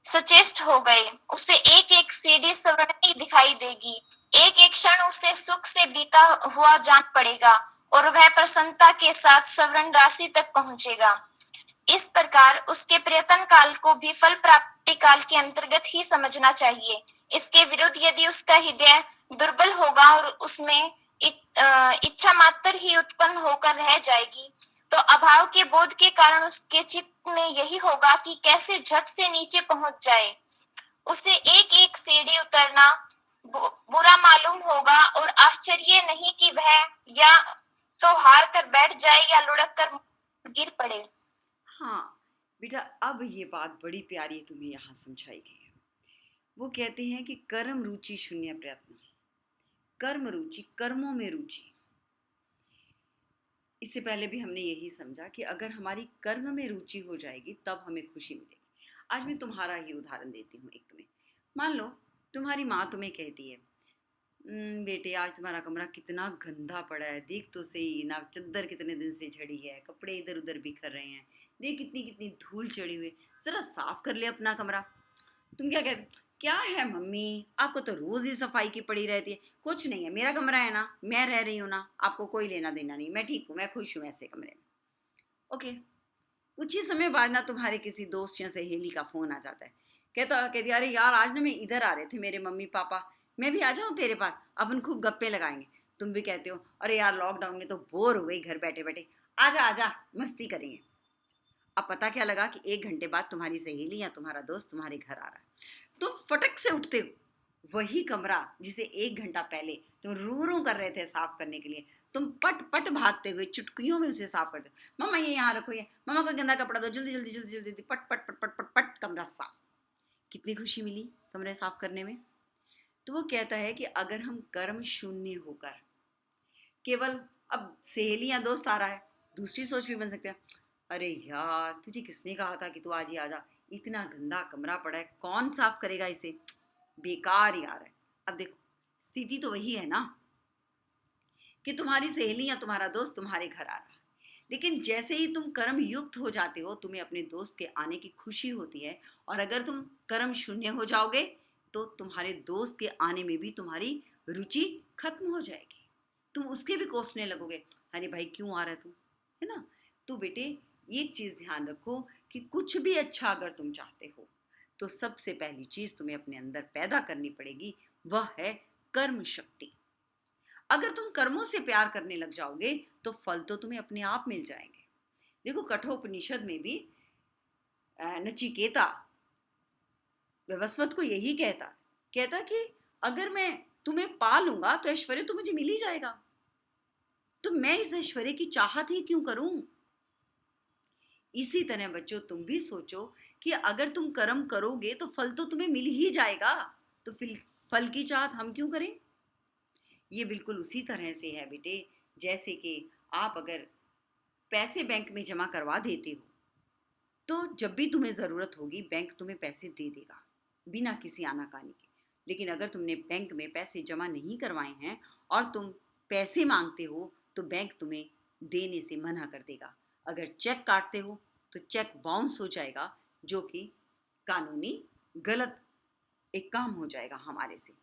सचेष्ट हो गए। उसे एक एक सीढ़ी स्वर्णिम दिखाई देगी, एक एक क्षण उसे सुख से बीता हुआ जान पड़ेगा और वह प्रसन्नता के साथ स्वर्ण राशि तक पहुंचेगा। इस प्रकार उसके प्रयत्न काल को भी फल प्राप्ति काल के अंतर्गत ही समझना चाहिए। इसके विरुद्ध यदि उसका हृदय दुर्बल होगा और उसमें इच्छा मात्र ही उत्पन्न होकर रह जाएगी, तो अभाव के बोध के कारण उसके चित्त में यही होगा कि कैसे झट से नीचे पहुंच जाए। उसे एक एक सीढ़ी उतरना बुरा मालूम होगा और आश्चर्य नहीं कि वह या तो हार कर बैठ जाए या लुढ़क कर गिर पड़े। हाँ बेटा, अब ये बात बड़ी प्यारी तुम्हें यहाँ समझाई गई है। वो कहते हैं कि कर्म रुचि शून्य प्रयत्न, कर्म रुचि, कर्मों में रुचि। इससे पहले भी हमने यही समझा कि अगर हमारी कर्म में रुचि हो जाएगी तब हमें खुशी मिलेगी। आज मैं तुम्हारा ही उदाहरण देती हूँ एक तुम्हें। मान लो तुम्हारी माँ तुम्हें कहती है, बेटे आज तुम्हारा कमरा कितना गंदा पड़ा है, देख तो सही ना, चद्दर कितने दिन से झड़ी है, कपड़े इधर उधर बिखर रहे हैं, देख कितनी कितनी धूल चढ़ी हुई, जरा साफ कर ले अपना कमरा। तुम क्या कहते, क्या है मम्मी, आपको तो रोज ही सफाई की पड़ी रहती है। कुछ नहीं है, मेरा कमरा है ना, मैं रह रही हूँ ना, आपको कोई लेना देना नहीं, मैं ठीक हूँ, मैं खुश हूँ ऐसे कमरे में। ओके, कुछ ही समय बाद ना तुम्हारे किसी दोस्त या सहेली का फोन आ जाता है, कहती अरे यार आज ना मैं इधर आ रहे थे मेरे मम्मी पापा, मैं भी आ जाऊँ तेरे पास, अपन खूब गप्पे लगाएंगे। तुम भी कहते हो अरे यार लॉकडाउन में तो बोर हो गई घर बैठे बैठे, आजा आजा मस्ती करेंगे। अब पता क्या लगा कि 1 घंटे बाद तुम्हारी सहेली या तुम्हारा दोस्त तुम्हारे घर आ रहा है। तुम फटक से उठते हो, वही कमरा जिसे 1 घंटा पहले तुम रू कर रहे थे साफ करने के लिए, तुम पट पट भागते हुए चुटकियों में उसे साफ करते हो। मम्मा ये यहाँ रखो, ये मम्मा को गंदा कपड़ा दो, जल्दी जल्दी जल्दी जल्दी, पट पट पट पट पट पट कमरा साफ। कितनी खुशी मिली कमरे साफ करने में। तो वो कहता है कि अगर हम कर्म शून्य होकर केवल, अब सहेली या दोस्त आ रहा है, दूसरी सोच भी बन सकती है, अरे यार तुझे किसने कहा था कि तू आज ही आ जा, इतना गंदा कमरा पड़ा है, कौन साफ करेगा इसे, बेकार यार है। अब देखो स्थिति तो वही है ना कि तुम्हारी सहेली या तुम्हारा दोस्त तुम्हारे घर आ रहा है, लेकिन जैसे ही तुम कर्म युक्त हो जाते हो तुम्हें अपने दोस्त के आने की खुशी होती है, और अगर तुम कर्म शून्य हो जाओगे तो तुम्हारे दोस्त के आने में भी तुम्हारी रुचि खत्म हो जाएगी, तुम उसके भी कोसने लगोगे, अरे भाई क्यों आ रहा है तू, है ना। तो बेटे एक चीज ध्यान रखो कि कुछ भी अच्छा अगर तुम चाहते हो तो सबसे पहली चीज तुम्हें अपने अंदर पैदा करनी पड़ेगी, वह है कर्म शक्ति। अगर तुम कर्मों से प्यार करने लग जाओगे तो फल तो तुम्हें अपने आप मिल जाएंगे। देखो कठोपनिषद में भी नचिकेता वैवस्वत को यही कहता कि अगर मैं तुम्हें पा लूंगा तो ऐश्वर्य तो मुझे मिल ही जाएगा, तो मैं इस ऐश्वर्य की चाहत ही क्यों करूं। इसी तरह बच्चों तुम भी सोचो कि अगर तुम कर्म करोगे तो फल तो तुम्हें मिल ही जाएगा, तो फिर फल की चाहत हम क्यों करें। ये बिल्कुल उसी तरह से है बेटे, जैसे कि आप अगर पैसे बैंक में जमा करवा देते हो तो जब भी तुम्हें ज़रूरत होगी बैंक तुम्हें पैसे दे देगा बिना किसी आनाकानी के। लेकिन अगर तुमने बैंक में पैसे जमा नहीं करवाए हैं और तुम पैसे मांगते हो तो बैंक तुम्हें देने से मना कर देगा। अगर चेक काटते हो तो चेक बाउंस हो जाएगा, जो कि कानूनी गलत एक काम हो जाएगा हमारे से।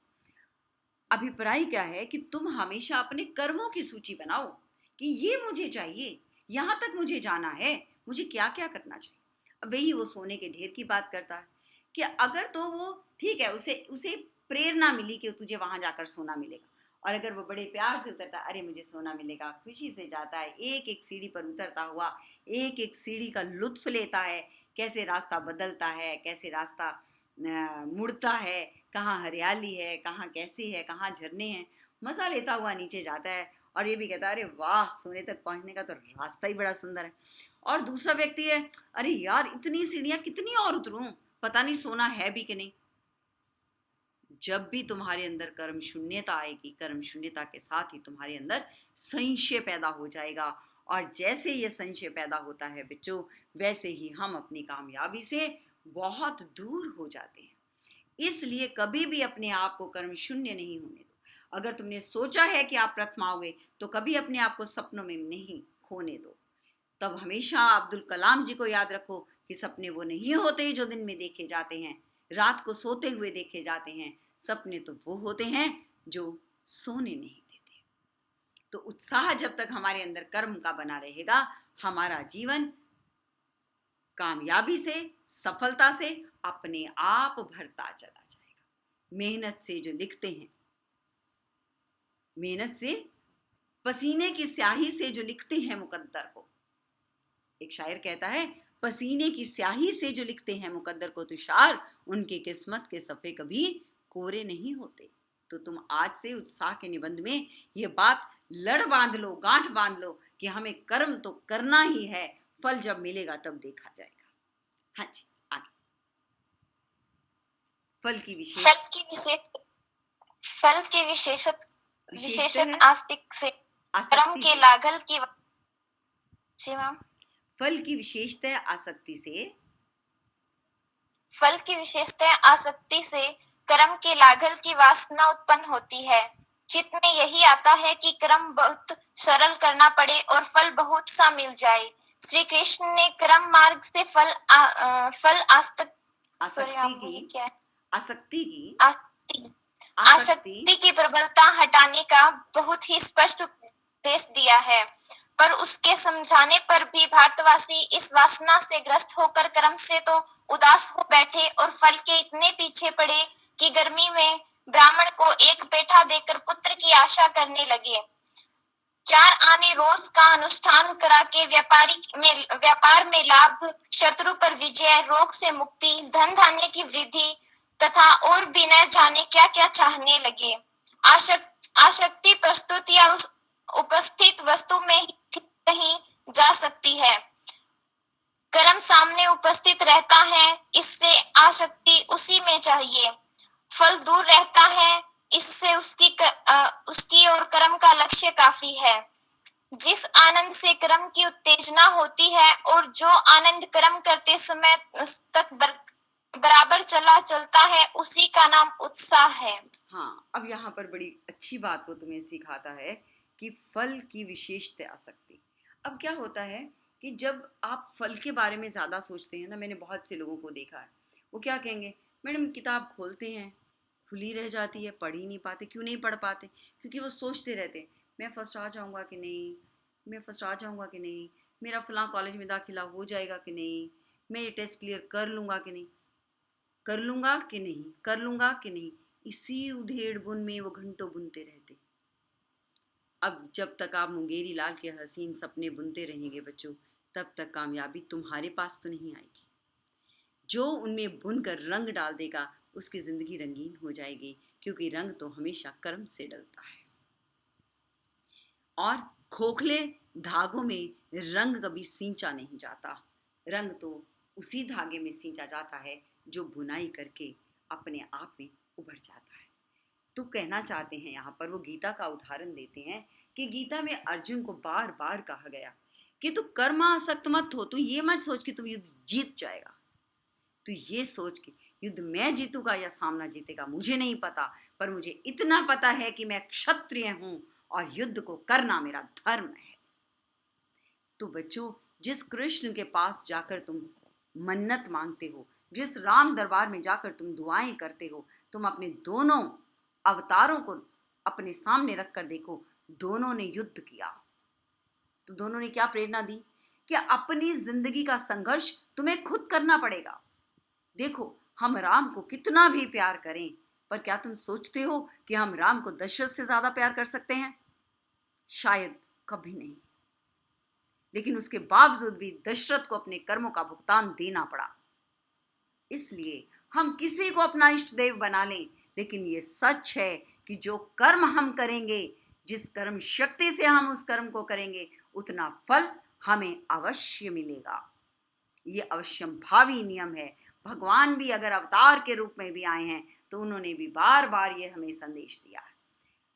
अभिप्राय क्या है कि तुम हमेशा अपने कर्मों की सूची बनाओ कि ये मुझे चाहिए, यहाँ तक मुझे जाना है, मुझे क्या क्या करना चाहिए। अब वही वो सोने के ढेर की बात करता है कि अगर तो वो ठीक है, उसे प्रेरणा मिली कि तुझे वहां जाकर सोना मिलेगा, और अगर वो बड़े प्यार से उतरता, अरे मुझे सोना मिलेगा, खुशी से जाता है, एक एक सीढ़ी पर उतरता हुआ एक एक सीढ़ी का लुत्फ लेता है, कैसे रास्ता बदलता है, कैसे रास्ता मुड़ता है, कहाँ हरियाली है, कहाँ कैसे है, कहाँ झरने हैं, मज़ा लेता हुआ नीचे जाता है और ये भी कहता है अरे वाह सोने तक पहुँचने का तो रास्ता ही बड़ा सुंदर है। और दूसरा व्यक्ति है, अरे यार इतनी सीढ़ियाँ कितनी और उतरूँ, पता नहीं सोना है भी कि नहीं। जब भी तुम्हारे अंदर कर्म शून्यता आएगी, कर्म शून्यता के साथ ही तुम्हारे अंदर संशय पैदा हो जाएगा, और जैसे ये संशय पैदा होता है बच्चों, वैसे ही हम अपनी कामयाबी से बहुत दूर हो जाते हैं। इसलिए कभी भी अपने आप को कर्म शून्य नहीं होने दो। अगर तुमने सोचा है कि आप प्रथम आओगे तो कभी अपने आप को सपनों में नहीं खोने दो। तब हमेशा अब्दुल कलाम जी को याद रखो कि सपने वो नहीं होते जो दिन में देखे जाते हैं, रात को सोते हुए देखे जाते हैं। सपने तो वो होते हैं जो सोने नहीं देते। तो उत्साह जब तक हमारे अंदर कर्म का बना रहेगा, हमारा जीवन कामयाबी से, सफलता से अपने आप भरता चला जाएगा। मेहनत से जो लिखते हैं, मेहनत से, पसीने की स्याही से जो लिखते हैं मुकद्दर को, एक शायर कहता है, पसीने की स्याही से जो लिखते हैं मुकद्दर को तुषार, उनके किस्मत के सफ़े कभी कोरे नहीं होते। तो तुम आज से उत्साह के निबंध में ये बात लड़ बांध लो, गांठ बांध लो कि हमें कर्म तो करना ही है, फल जब मिलेगा तब देखा जाएगा। हाँ जी, आगे। फल की विशेषण आस्तिक से कर्म के लागल की जी मैम। फल की विशेषता आसक्ति से, फल की विशेषता आसक्ति से कर्म के लागल की वासना उत्पन्न होती है। चित्त में यही आता है कि कर्म बहुत सरल करना पड़े और फल बहुत सा मिल जाए। श्री कृष्ण ने कर्म मार्ग से आसक्ति की प्रबलता हटाने का बहुत ही स्पष्ट उपदेश दिया है, पर उसके समझाने पर भी भारतवासी इस वासना से ग्रस्त होकर कर्म से तो उदास हो बैठे और फल के इतने पीछे पड़े कि गर्मी में ब्राह्मण को एक पेठा देकर पुत्र की आशा करने लगे। 4 आने रोज का अनुष्ठान करा के व्यापार में लाभ, शत्रु पर विजय, रोग से मुक्ति, धन धान्य की वृद्धि तथा और भी न जाने क्या क्या चाहने लगे। आसक्ति प्रस्तुत या उपस्थित वस्तु में ही कहीं जा सकती है। कर्म सामने उपस्थित रहता है, इससे आसक्ति उसी में चाहिए। फल दूर रहता है, इससे उसकी और कर्म का लक्ष्य काफी है। जिस आनंद से कर्म की उत्तेजना होती है और जो आनंद कर्म करते समय तक बराबर चलता है, उसी का नाम उत्साह है। हाँ, अब यहाँ पर बड़ी अच्छी बात वो तुम्हें सिखाता है कि फल की विशेषता आसक्ति। अब क्या होता है कि जब आप फल के बारे में ज़्यादा सोचते हैं ना, मैंने बहुत से लोगों को देखा है, वो क्या कहेंगे, मैडम किताब खोलते हैं खुली रह जाती है, पढ़ ही नहीं पाते। क्यों नहीं पढ़ पाते? क्योंकि वो सोचते रहते, मैं फर्स्ट आ जाऊँगा कि नहीं, मैं फर्स्ट आ जाऊँगा कि नहीं, मेरा फलां कॉलेज में दाखिला हो जाएगा कि नहीं, मैं ये टेस्ट क्लियर कर लूँगा कि नहीं, कर लूँगा कि नहीं, कर लूँगा कि नहीं। इसी उधेड़ बुन में वो घंटों बुनते रहते। अब जब तक आप मुंगेरी लाल के हसीन सपने बुनते रहेंगे बच्चों, तब तक कामयाबी तुम्हारे पास तो नहीं आएगी। जो उनमें बुनकर रंग डाल देगा उसकी ज़िंदगी रंगीन हो जाएगी, क्योंकि रंग तो हमेशा कर्म से डलता है। और खोखले धागों में रंग कभी सींचा नहीं जाता। रंग तो उसी धागे में सींचा जाता है जो बुनाई करके अपने आप में उभर जाता है। तो कहना चाहते हैं यहाँ पर, वो गीता का उदाहरण देते हैं कि गीता में अर्जुन को बार बार कहा गया कि तू कर्मासक्त मत हो, तू ये मत सोच कि तू युद्ध जीत जाएगा, तू ये सोच कि युद्ध मैं जीतूंगा या सामना जीतेगा मुझे नहीं पता, पर मुझे इतना पता है कि मैं क्षत्रिय हूँ और युद्ध को करना मेरा धर्म है। तो बच्चों, जिस कृष्ण के पास जाकर तुम मन्नत मांगते हो, जिस राम दरबार में जाकर तुम दुआएं करते हो, तुम अपने दोनों अवतारों को अपने सामने रखकर देखो, दोनों ने युद्ध किया। तो दोनों ने क्या प्रेरणा दी कि अपनी जिंदगी का संघर्ष तुम्हें खुद करना पड़ेगा। देखो, हम राम को कितना भी प्यार करें, पर क्या तुम सोचते हो कि हम राम को दशरथ से ज्यादा प्यार कर सकते हैं? शायद कभी नहीं। लेकिन उसके बावजूद भी दशरथ को अपने कर्मों का भुगतान देना पड़ा। इसलिए हम किसी को अपना इष्ट देव बना लें, लेकिन ये सच है कि जो कर्म हम करेंगे, जिस कर्म शक्ति से हम उस कर्म को करेंगे, उतना फल हमें अवश्य मिलेगा। ये अवश्यम भावी नियम है। भगवान भी अगर अवतार के रूप में भी आए हैं तो उन्होंने भी बार बार ये हमें संदेश दिया है।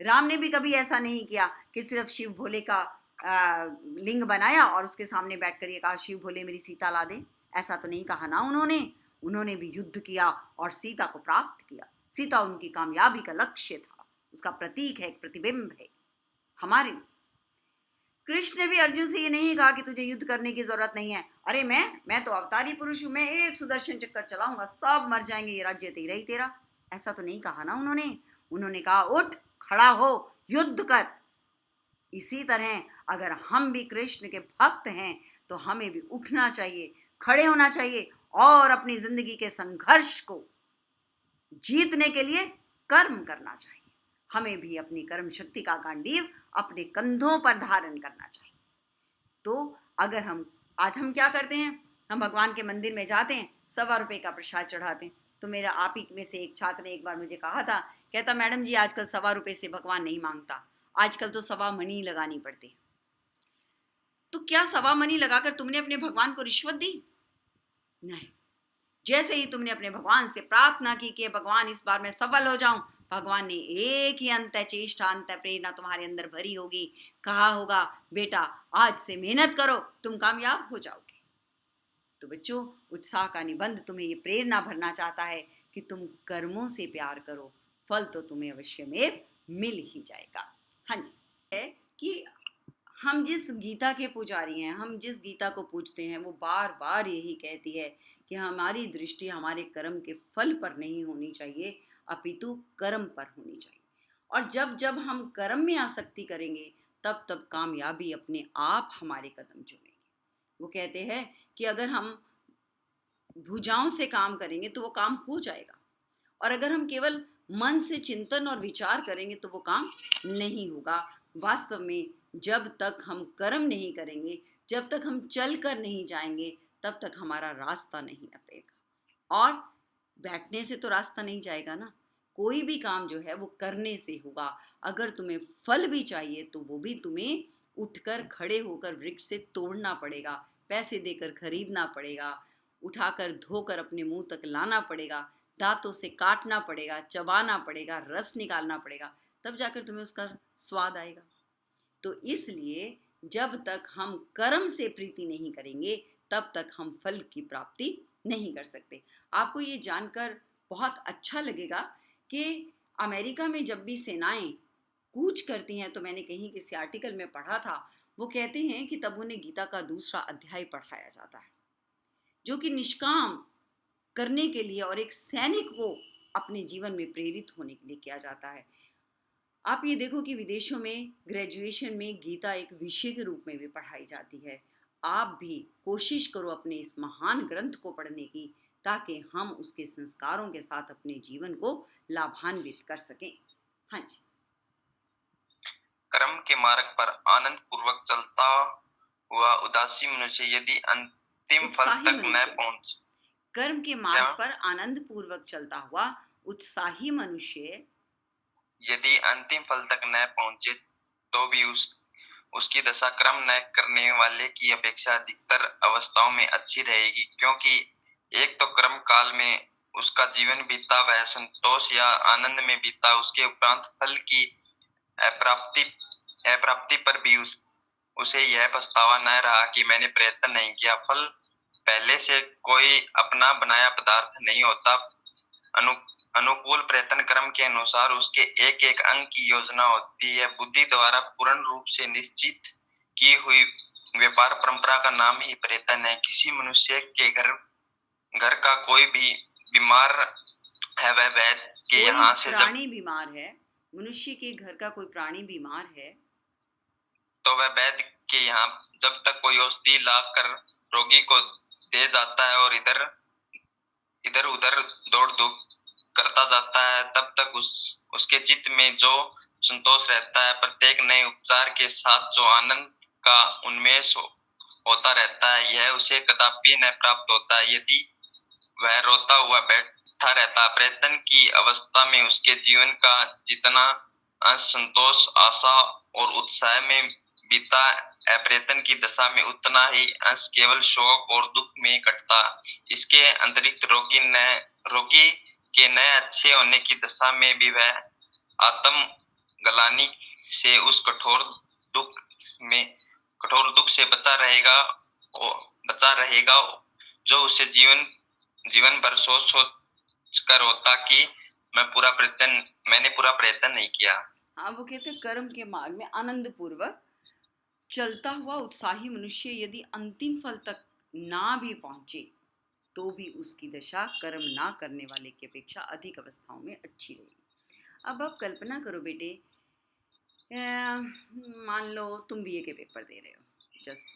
राम ने भी कभी ऐसा नहीं किया कि सिर्फ शिव भोले का लिंग बनाया और उसके सामने बैठकर ये कहा, शिव भोले मेरी सीता ला दे। ऐसा तो नहीं कहा ना उन्होंने भी युद्ध किया और सीता को प्राप्त किया। सीता उनकी कामयाबी का लक्ष्य था, उसका प्रतीक है, एक प्रतिबिंब है हमारे लिए। कृष्ण ने भी अर्जुन से ये नहीं कहा कि तुझे युद्ध करने की जरूरत नहीं है, अरे मैं तो अवतारी पुरुष हूं, मैं एक सुदर्शन चक्कर चलाऊंगा, सब मर जाएंगे, ये राज्य तेरा ही तेरा, ऐसा तो नहीं कहा ना उन्होंने कहा उठ, खड़ा हो, युद्ध कर। इसी तरह अगर हम भी कृष्ण के भक्त हैं तो हमें भी उठना चाहिए, खड़े होना चाहिए और अपनी जिंदगी के संघर्ष को जीतने के लिए कर्म करना चाहिए। हमें भी अपनी कर्म शक्ति का गांडीव अपने कंधों पर धारण करना चाहिए। तो अगर आज हम क्या करते हैं, हम भगवान के मंदिर में जाते हैं, 1.25 रुपये का प्रसाद चढ़ाते हैं। तो मेरा आप ही में से एक छात्र ने एक बार मुझे कहा था, कहता मैडम जी आजकल 1.25 रुपये से भगवान नहीं मांगता, आजकल तो 1.25 मनी लगानी पड़ती है। तो क्या 1.25 मनी लगाकर तुमने अपने भगवान को रिश्वत दी? नहीं। जैसे ही तुमने अपने भगवान से प्रार्थना की कि भगवान इस बार मैं सफल हो जाऊं, भगवान ने एक ही अंत चेष्टा, अंत प्रेरणा तुम्हारे अंदर भरी होगी, कहा होगा बेटा आज से मेहनत करो, तुम कामयाब हो जाओगे। तो बच्चों, उत्साह का निबंध तुम्हें ये प्रेरणा भरना चाहता है कि तुम कर्मों से प्यार करो, फल तो तुम्हें अवश्य में मिल ही जाएगा। हाँ जी, है कि हम जिस गीता के पुजारी हैं, हम जिस गीता को पूजते हैं, वो बार बार यही कहती है कि हमारी दृष्टि हमारे कर्म के फल पर नहीं होनी चाहिए, अपितु कर्म पर होनी चाहिए। और जब जब हम कर्म में आसक्ति करेंगे तब तब कामयाबी अपने आप हमारे कदम चूमेगी। वो कहते हैं कि अगर हम भुजाओं से काम करेंगे तो वो काम हो जाएगा, और अगर हम केवल मन से चिंतन और विचार करेंगे तो वो काम नहीं होगा। वास्तव में जब तक हम कर्म नहीं करेंगे, जब तक हम चल कर नहीं जाएंगे, तब तक हमारा रास्ता नहीं नपेगा। और बैठने से तो रास्ता नहीं जाएगा ना, कोई भी काम जो है वो करने से होगा। अगर तुम्हें फल भी चाहिए तो वो भी तुम्हें उठकर खड़े होकर वृक्ष से तोड़ना पड़ेगा, पैसे देकर खरीदना पड़ेगा, उठाकर धोकर अपने मुंह तक लाना पड़ेगा, दांतों से काटना पड़ेगा, चबाना पड़ेगा, रस निकालना पड़ेगा, तब जाकर तुम्हें उसका स्वाद आएगा। तो इसलिए जब तक हम कर्म से प्रीति नहीं करेंगे तब तक हम फल की प्राप्ति नहीं कर सकते। आपको ये जानकर बहुत अच्छा लगेगा कि अमेरिका में जब भी सेनाएं कूच करती हैं, तो मैंने कहीं किसी आर्टिकल में पढ़ा था, वो कहते हैं कि तब उन्हें गीता का 2रा अध्याय पढ़ाया जाता है, जो कि निष्काम करने के लिए और एक सैनिक को अपने जीवन में प्रेरित होने के लिए किया जाता है। आप ये देखो कि विदेशों में ग्रेजुएशन में गीता एक विषय के रूप में भी पढ़ाई जाती है। आप भी कोशिश करो अपने इस महान ग्रंथ को पढ़ने की, ताकि हम उसके संस्कारों के साथ अपने जीवन को लाभान्वित कर सकें। हाँ जी। कर्म के मार्ग पर आनंद पूर्वक चलता हुआ उदासी मनुष्य यदि अंतिम फल तक न पहुंच कर्म के मार्ग पर आनंद पूर्वक चलता हुआ उत्साही मनुष्य यदि अंतिम फल तक न पहुंचे तो भी उसकी दशा कर्म न करने वाले की अपेक्षा अधिकतर अवस्थाओं में अच्छी रहेगी, क्योंकि एक तो कर्म काल में उसका जीवन बीता, वह संतोष या आनंद में बीता, उसके उपरांत फल की अप्राप्ति पर भी उसे यह पछतावा न रहा कि मैंने प्रयत्न नहीं किया। फल पहले से कोई अपना बनाया पदार्थ नहीं होता। अनुकूल प्रयत्न कर्म के अनुसार उसके एक एक अंग की योजना होती है। बुद्धि द्वारा पूर्ण रूप से निश्चित की हुई व्यापार परंपरा का नाम ही प्रयत्न है। किसी मनुष्य के घर का कोई भी बीमार है, वह वैद्य के यहाँ से प्राणी बीमार है, मनुष्य के घर का कोई प्राणी बीमार है तो वह वैद्य के यहाँ जब तक कोई औषधि लाकर रोगी को दे जाता है और इधर उधर दौड़ धूप करता जाता है, तब तक उसके चित्त में जो संतोष रहता है, प्रत्येक नए उपचार के साथ जो आनंद का उन्मेष होता रहता है, यह उसे कदापि न प्राप्त होता है यदि वह रोता हुआ बैठा रहता। प्रयत्न की अवस्था में उसके जीवन का जितना अंश संतोष, आशा और उत्साह में बीता, अप्रयत्न की दशा में उतना ही अंश केवल शोक और दुख में कटता। इसके अतिरिक्त रोगी के नए अच्छे होने की दशा में भी वह आत्म गलानी से उस कठोर दुख से बचा रहेगा जो उसे जीवन भर सोच कर होता कि मैंने पूरा प्रयत्न नहीं किया। हाँ, वो कहते हैं कर्म के मार्ग में आनंद पूर्वक चलता हुआ उत्साही मनुष्य यदि अंतिम फल तक ना भी पहुंचे तो भी उसकी दशा कर्म ना करने वाले की अपेक्षा अधिक अवस्थाओं में अच्छी रहेगी। अब आप कल्पना करो बेटे, मान लो तुम बीए के पेपर दे रहे हो, जस्ट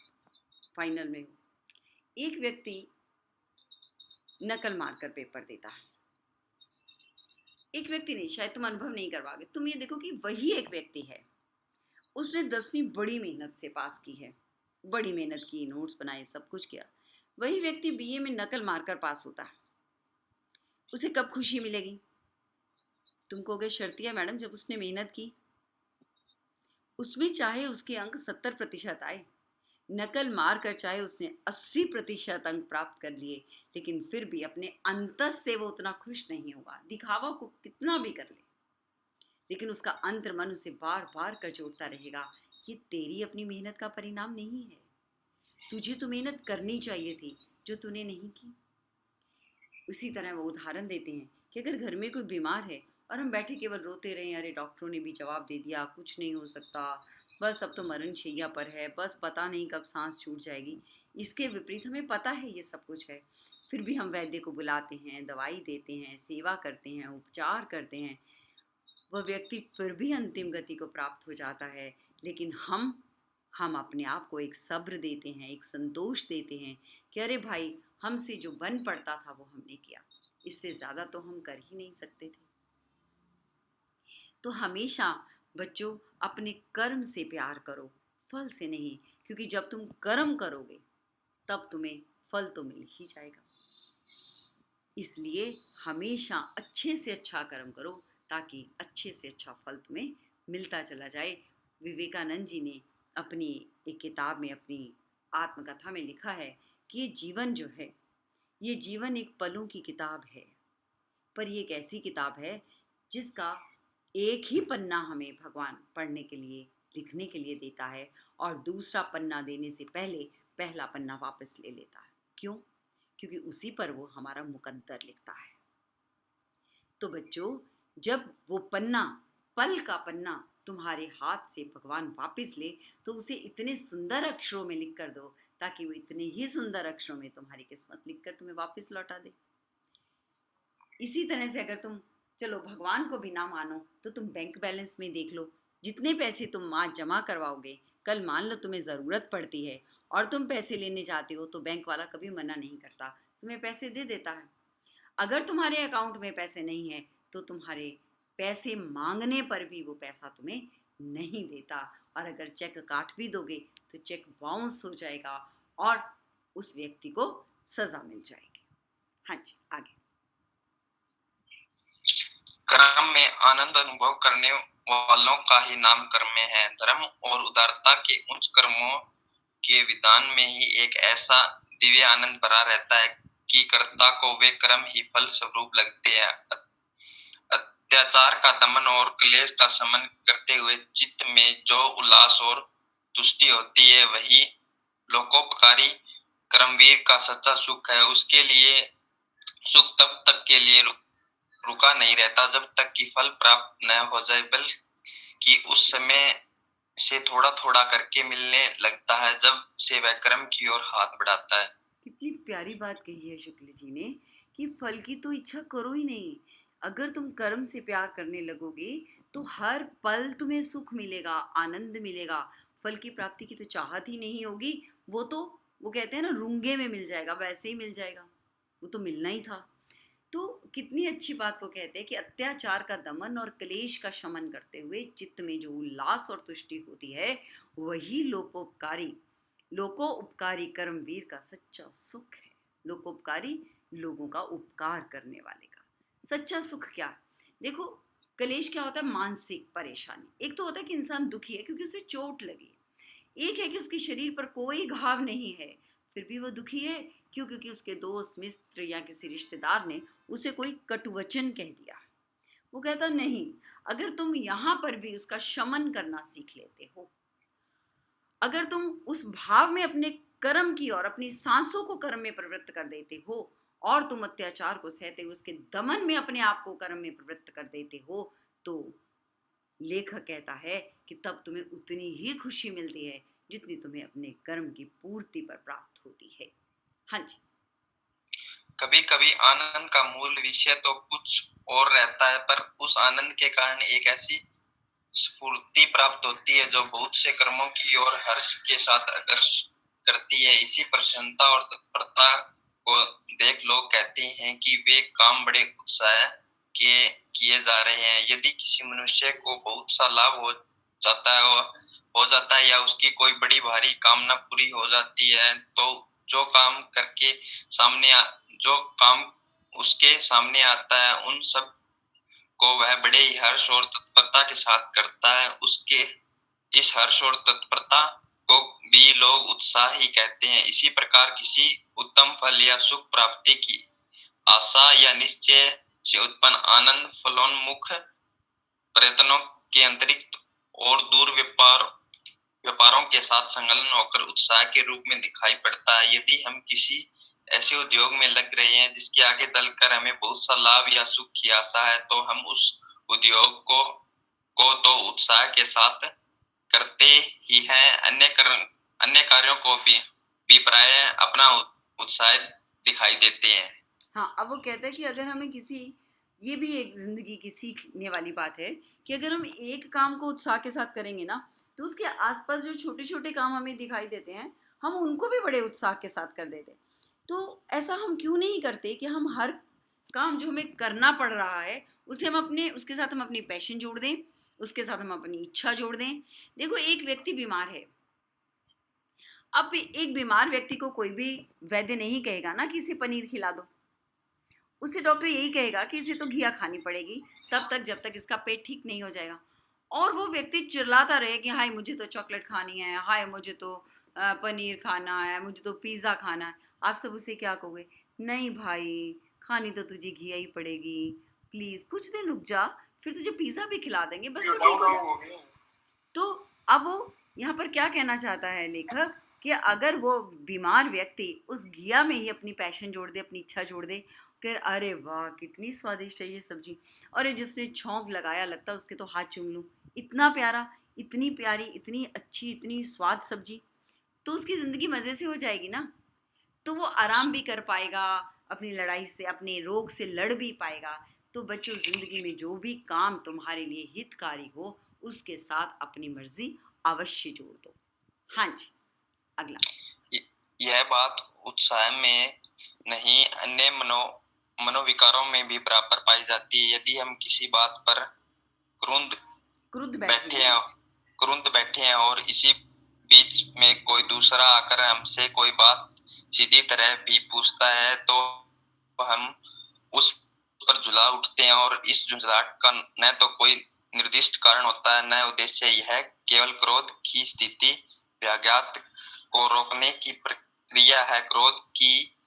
फाइनल में हो। एक व्यक्ति नकल मारकर पेपर देता है। एक व्यक्ति नहीं, शायद तुम अनुभव नहीं करवाओगे। तुम ये देखो कि वही एक व्यक्ति है, उसने 10वीं बड़ी मेहनत से पास की है, बड़ी मेहनत की, नोट्स बनाए, सब कुछ किया। वही व्यक्ति बीए में नकल मारकर पास होता है। उसे कब खुशी मिलेगी? तुम कहोगे शर्तिया मैडम, जब उसने मेहनत की। उसमें चाहे उसके अंक 70% आए, नकल मार कर चाहे उसने 80% अंक प्राप्त कर लिए, लेकिन फिर भी अपने अंतस से वो उतना खुश नहीं होगा। दिखावा को कितना भी कर ले, लेकिन उसका अंतर मन उसे बार बार कचोटता रहेगा। ये तेरी अपनी मेहनत का परिणाम नहीं है। तुझे तो मेहनत करनी चाहिए थी, जो तूने नहीं की। उसी तरह वो उदाहरण देते हैं कि अगर घर में कोई बीमार है और हम बैठे केवल रोते रहें, अरे डॉक्टरों ने भी जवाब दे दिया, कुछ नहीं हो सकता, बस अब तो मरण शैया पर है, बस पता नहीं कब सांस छूट जाएगी। इसके विपरीत हमें पता है ये सब कुछ है, फिर भी हम वैद्य को बुलाते हैं, दवाई देते हैं, सेवा करते हैं, उपचार करते हैं। वह व्यक्ति फिर भी अंतिम गति को प्राप्त हो जाता है, लेकिन हम अपने आप को एक सब्र देते हैं, एक संतोष देते हैं कि अरे भाई, हमसे जो बन पड़ता था वो हमने किया, इससे ज़्यादा तो हम कर ही नहीं सकते थे। तो हमेशा बच्चों अपने कर्म से प्यार करो, फल से नहीं, क्योंकि जब तुम कर्म करोगे तब तुम्हें फल तो मिल ही जाएगा। इसलिए हमेशा अच्छे से अच्छा कर्म करो ताकि अच्छे से अच्छा फल तुम्हें मिलता चला जाए। विवेकानंद जी ने अपनी एक किताब में, अपनी आत्मकथा में लिखा है कि ये जीवन जो है, ये जीवन एक पलों की किताब है, पर ये एक ऐसी किताब है जिसका एक ही पन्ना हमें भगवान पढ़ने के लिए, लिखने के लिए देता है, और दूसरा पन्ना देने से पहले पहला पन्ना वापस ले लेता है। क्यों? क्योंकि उसी पर वो हमारा मुकद्दर लिखता है। तो बच्चों, जब वो पन्ना, पल का पन्ना तुम्हारे हाथ से भगवान वापस ले, तो उसे इतने सुंदर अक्षरों में लिख कर दो ताकि वो इतने ही सुंदर अक्षरों में तुम्हारी किस्मत लिखकर तुम्हें वापस लौटा दे। इसी तरह से अगर तुम, चलो भगवान को भी ना मानो, तो तुम बैंक बैलेंस में देख लो, जितने पैसे तुम आज जमा करवाओगे, कल मान लो तुम्हें ज़रूरत पड़ती है और तुम पैसे लेने जाते हो, तो बैंक वाला कभी मना नहीं करता, तुम्हें पैसे दे देता है। अगर तुम्हारे अकाउंट में पैसे नहीं है तो तुम्हारे पैसे मांगने पर भी वो पैसा तुम्हें नहीं देता, और अगर चेक काट भी दोगे तो चेक बाउंस हो जाएगा और उस व्यक्ति को सजा मिल जाएगी। हाँ जी, आगे। कर्म में आनंद अनुभव करने वालों का ही नाम कर्म है। धर्म और उदारता के उच्च कर्मों के विधान में ही एक ऐसा दिव्य आनंद भरा रहता है कि कर्ता को वे कर्म ही फल स्वरूप लगते हैं। अत्याचार का दमन और क्लेश का शमन करते हुए चित्त में जो उल्लास और तुष्टि होती है, वही लोकोपकारी कर्मवीर का सच्चा सुख है। उसके लिए सुख तब तक के लिए रुका नहीं रहता जब तक कि फल प्राप्त न हो जाए, बल्कि उस समय से थोड़ा थोड़ा करके मिलने लगता है जब से वह कर्म की ओर हाथ बढ़ाता है। कितनी प्यारी बात कही है शुक्ल जी ने कि फल की तो इच्छा करो ही नहीं। अगर तुम कर्म से प्यार करने लगोगे तो हर पल तुम्हें सुख मिलेगा, आनंद मिलेगा। फल की प्राप्ति की तो चाहत ही नहीं होगी, वो कहते हैं ना, रूंगे में मिल जाएगा, वैसे ही मिल जाएगा, वो तो मिलना ही था। तो कितनी अच्छी बात वो कहते हैं कि अत्याचार का दमन और क्लेश का शमन करते हुए चित्त में जो उल्लास और तुष्टि होती है, वही लोकोपकारी कर्मवीर का सच्चा सुख है। लोकोपकारी, लोगों का उपकार करने वाले का सच्चा सुख क्या? देखो, क्लेश क्या होता है? मानसिक परेशानी। एक तो होता है कि इंसान दुखी है क्योंकि उसे चोट लगी, एक है कि उसके शरीर पर कोई घाव नहीं है फिर भी वो दुखी है। क्यों? क्योंकि उसके दोस्त, मित्र या किसी रिश्तेदार ने उसे कोई कटुवचन कह दिया। वो कहता नहीं, अगर तुम यहाँ पर भी उसका शमन करना सीख लेते हो, अगर तुम उस भाव में अपने कर्म की और अपनी सांसों को कर्म में प्रवृत्त कर देते हो और तुम अत्याचार को सहते हुए उसके दमन में अपने आप को कर्म में प्रवृत्त कर देते हो, तो लेखक कहता है कि तब तुम्हें उतनी ही खुशी मिलती है जितनी तुम्हें अपने कर्म की पूर्ति पर प्राप्त होती है। हाँ जी। कभी कभी आनंद का मूल विषय तो कुछ और रहता है, पर उस आनंद के कारण एक ऐसी स्फूर्ति प्राप्त होती है जो बहुत से कर्मों की ओर हर्ष के साथ आकर्ष करती है। इसी प्रसन्नता और तत्परता को देख लोग कहते हैं कि वे काम बड़े उत्साह के किए जा रहे हैं। यदि किसी मनुष्य को बहुत सा लाभ हो जाता है या उसकी कोई बड़ी भारी कामना पूरी हो जाती है, तो जो काम उसके सामने आता है उन सब को वह बड़े ही हर्ष और तत्परता के साथ करता है। उसके इस हर्ष और तत्परता को भी लोग उत्साह ही कहते हैं। इसी प्रकार किसी उत्तम फल या सुख प्राप्ति की आशा या निश्चय से उत्पन्न आनंद फलोन्मुख प्रयत्नों के अंतरिक्त और दूर व्यापारों के साथ संलग्न होकर उत्साह के रूप में दिखाई पड़ता है। यदि हम किसी ऐसे उद्योग में लग रहे हैं जिसके आगे चलकर हमें बहुत सा लाभ या सुख की आशा है, तो हम उस उद्योग को तो उत्साह के साथ करते ही हैं, अन्य कार्यों को भी प्राय अपना उत्साह दिखाई देते हैं। हाँ, अब वो कहता है कि अगर हमें ये भी एक जिंदगी की सीखने वाली बात है कि अगर हम एक काम को उत्साह के साथ करेंगे ना, तो उसके आसपास जो छोटे छोटे काम हमें दिखाई देते हैं, हम उनको भी बड़े उत्साह के साथ कर देते हैं। तो ऐसा हम क्यों नहीं करते कि हम हर काम जो हमें करना पड़ रहा है उसके साथ हम अपनी पैशन जोड़ दें, उसके साथ हम अपनी इच्छा जोड़ दें। देखो, एक व्यक्ति बीमार है, अब एक बीमार व्यक्ति को कोई भी वैद्य नहीं कहेगा ना कि इसे पनीर खिला दो, उसे डॉक्टर यही कहेगा कि इसे तो घिया खानी पड़ेगी तब तक जब तक इसका पेट ठीक नहीं हो जाएगा। और वो व्यक्ति चिल्लाता रहे कि हाय मुझे तो चॉकलेट खानी है, हाय मुझे तो पनीर खाना है, मुझे तो पिज़्ज़ा खाना है। आप सब उसे क्या कहोगे? नहीं भाई, खानी तो तुझे घिया ही पड़ेगी, प्लीज़ कुछ दिन रुक जा, फिर तुझे पिज़्ज़ा भी खिला देंगे, बस तो ठीक हो जाए। तो अब वो यहाँ पर क्या कहना चाहता है लेखक कि अगर वो बीमार व्यक्ति उस घिया में ही अपनी पैशन जोड़ दे, अपनी इच्छा जोड़ दे, फिर अरे वाह कितनी स्वादिष्ट है ये सब्जी, और ये जिसने छौंक लगाया लगता है उसके तो हाथ चूम लूँ, इतना प्यारा, इतनी प्यारी, इतनी अच्छी, इतनी स्वाद सब्जी, तो उसकी ज़िंदगी मज़े से हो जाएगी ना। तो वो आराम भी कर पाएगा, अपनी लड़ाई से, अपने रोग से लड़ भी पाएगा। तो बच्चों, ज़िंदगी में जो भी काम तुम्हारे लिए हितकारी हो उसके साथ अपनी मर्जी अवश्य जोड़ दो। हाँ जी, अगला। यह बात उत्साह में नहीं, अन्य मनोविकारों में भी बराबर पाई जाती है। यदि हम किसी बात पर क्रुद्ध बैठे हैं और इसी बीच में कोई दूसरा आकर हमसे कोई बात सीधी तरह भी पूछता है, तो हम उस पर झुला उठते हैं। और इस झुंझलाहट का न तो कोई निर्दिष्ट कारण होता है, न उद्देश्य। यह केवल क्रोध की स्थिति व्याघात को रोकने की प्रक्रिया है, क्रोध की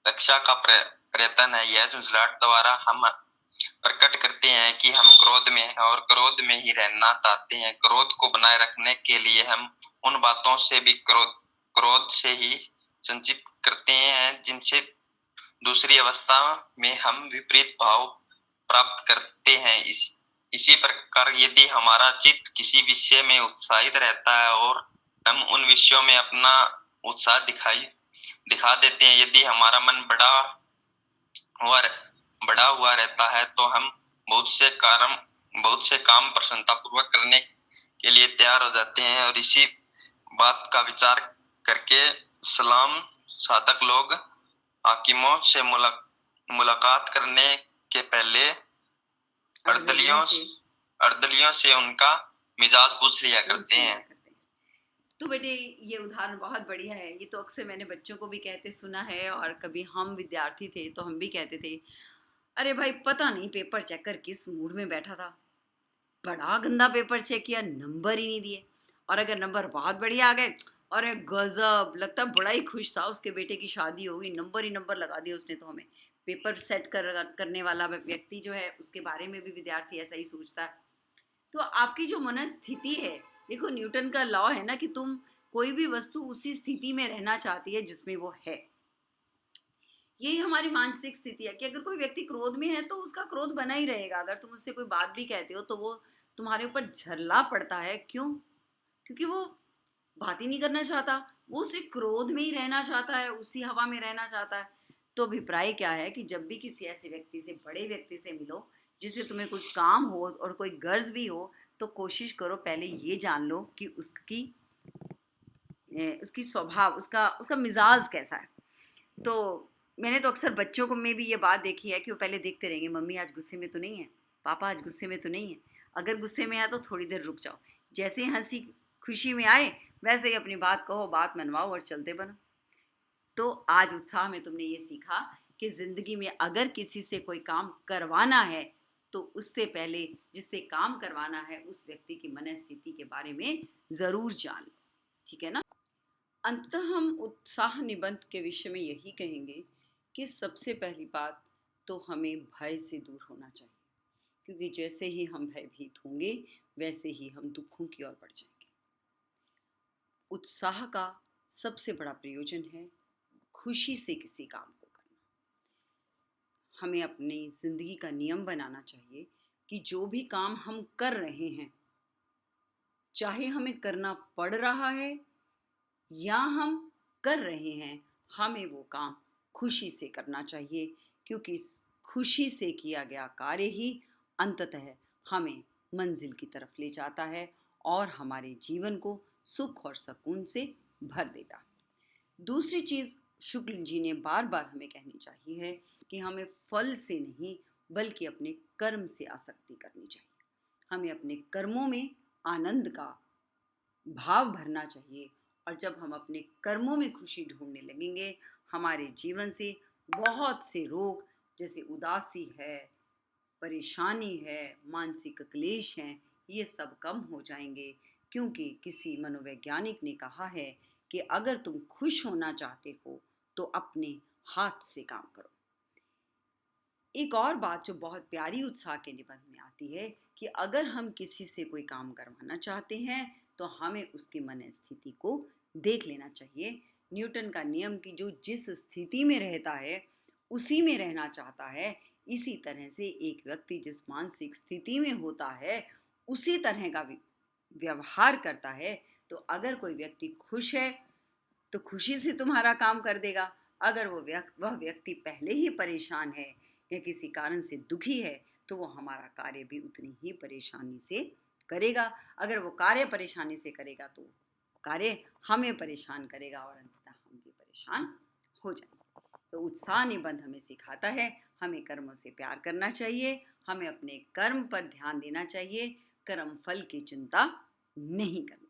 रक्षा का प्रयत्न है। यह झुंझलाहट द्वारा हम प्रकट करते हैं कि हम क्रोध में हैं और क्रोध में ही रहना चाहते हैं। क्रोध को बनाए रखने के लिए हम उन बातों से भी क्रोध से ही संचित करते हैं जिनसे दूसरी अवस्था में हम विपरीत भाव प्राप्त करते हैं। इसी प्रकार यदि हमारा चित्त किसी विषय में उत्साहित रहता है और हम उन विषयों में अपना उत्साह दिखा देते हैं, यदि हमारा मन बड़ा हुआ रहता है, तो हम बहुत से काम प्रसन्नतापूर्वक करने के लिए तैयार हो जाते हैं। और इसी बात का विचार करके सलाम साधक लोग हाकिमों से मुलाकात करने के पहले अर्दलियों से उनका मिजाज पूछ लिया करते हैं। तो बेटे, ये उदाहरण बहुत बढ़िया है। ये तो अक्सर मैंने बच्चों को भी कहते सुना है, और कभी हम विद्यार्थी थे तो हम भी कहते थे, अरे भाई पता नहीं पेपर चेक कर किस मूड में बैठा था, बड़ा गंदा पेपर चेक किया, नंबर ही नहीं दिए। और अगर नंबर बहुत बढ़िया आ गए, अरे गजब, लगता बड़ा ही खुश था, उसके बेटे की शादी होगी, नंबर ही नंबर लगा दिए उसने तो हमें। पेपर सेट करने वाला व्यक्ति जो है उसके बारे में भी विद्यार्थी ऐसा ही सोचता है। तो आपकी जो मनस्थिति है, देखो न्यूटन का लॉ है ना कि तुम कोई भी वस्तु उसी स्थिति में रहना चाहती है जिसमें वो है। यही हमारी मानसिक स्थिति है कि अगर कोई व्यक्ति क्रोध में है तो उसका क्रोध बना ही रहेगा। अगर तुम उससे कोई बात भी कहते हो तो वो तुम्हारे ऊपर झल्ला पड़ता है। क्यों? क्योंकि वो बात ही नहीं करना चाहता, वो उसी क्रोध में ही रहना चाहता है, उसी हवा में रहना चाहता है। तो अभिप्राय क्या है कि जब भी किसी ऐसे व्यक्ति से, बड़े व्यक्ति से मिलो जिससे तुम्हें कोई काम हो और कोई गर्ज भी हो, तो कोशिश करो पहले ये जान लो कि उसकी स्वभाव, उसका मिजाज कैसा है। तो मैंने तो अक्सर बच्चों को में भी ये बात देखी है कि वो पहले देखते रहेंगे, मम्मी आज गुस्से में तो नहीं है, पापा आज गुस्से में तो नहीं है। अगर गुस्से में है तो थोड़ी देर रुक जाओ, जैसे ही हंसी खुशी में आए वैसे ही अपनी बात कहो, बात मनवाओ और चलते बनो। तो आज उत्साह में तुमने ये सीखा कि ज़िंदगी में अगर किसी से कोई काम करवाना है तो उससे पहले जिससे काम करवाना है उस व्यक्ति की मनस्थिति के बारे में ज़रूर जान लो, ठीक है ना। अंततः हम उत्साह निबंध के विषय में यही कहेंगे कि सबसे पहली बात तो हमें भय से दूर होना चाहिए, क्योंकि जैसे ही हम भयभीत होंगे वैसे ही हम दुखों की ओर बढ़ जाएंगे। उत्साह का सबसे बड़ा प्रयोजन है खुशी से किसी काम को करना। हमें अपनी ज़िंदगी का नियम बनाना चाहिए कि जो भी काम हम कर रहे हैं, चाहे हमें करना पड़ रहा है या हम कर रहे हैं, हमें वो काम खुशी से करना चाहिए, क्योंकि खुशी से किया गया कार्य ही अंततः हमें मंजिल की तरफ ले जाता है और हमारे जीवन को सुख और सुकून से भर देता। दूसरी चीज़ शुक्ल जी ने बार बार हमें कहनी चाहिए है कि हमें फल से नहीं बल्कि अपने कर्म से आसक्ति करनी चाहिए। हमें अपने कर्मों में आनंद का भाव भरना चाहिए, और जब हम अपने कर्मों में खुशी ढूंढने लगेंगे, हमारे जीवन से बहुत से रोग जैसे उदासी है, परेशानी है, मानसिक क्लेश हैं, ये सब कम हो जाएंगे। क्योंकि किसी मनोवैज्ञानिक ने कहा है कि अगर तुम खुश होना चाहते हो तो अपने हाथ से काम करो। एक और बात जो बहुत प्यारी उत्साह के निबंध में आती है कि अगर हम किसी से कोई काम करवाना चाहते हैं तो हमें उसकी मनस्थिति को देख लेना चाहिए। न्यूटन का नियम कि जो जिस स्थिति में रहता है उसी में रहना चाहता है, इसी तरह से एक व्यक्ति जिस मानसिक स्थिति में होता है उसी तरह का व्यवहार करता है। तो अगर कोई व्यक्ति खुश है तो खुशी से तुम्हारा काम कर देगा। अगर वह व्यक्ति पहले ही परेशान है या किसी कारण से दुखी है तो वो हमारा कार्य भी उतनी ही परेशानी से करेगा। अगर वो कार्य परेशानी से करेगा तो कार्य हमें परेशान करेगा और अंततः हम भी परेशान हो जाएंगे। तो उत्साह निबंध हमें सिखाता है हमें कर्मों से प्यार करना चाहिए, हमें अपने कर्म पर ध्यान देना चाहिए, कर्म फल की चिंता नहीं करनी।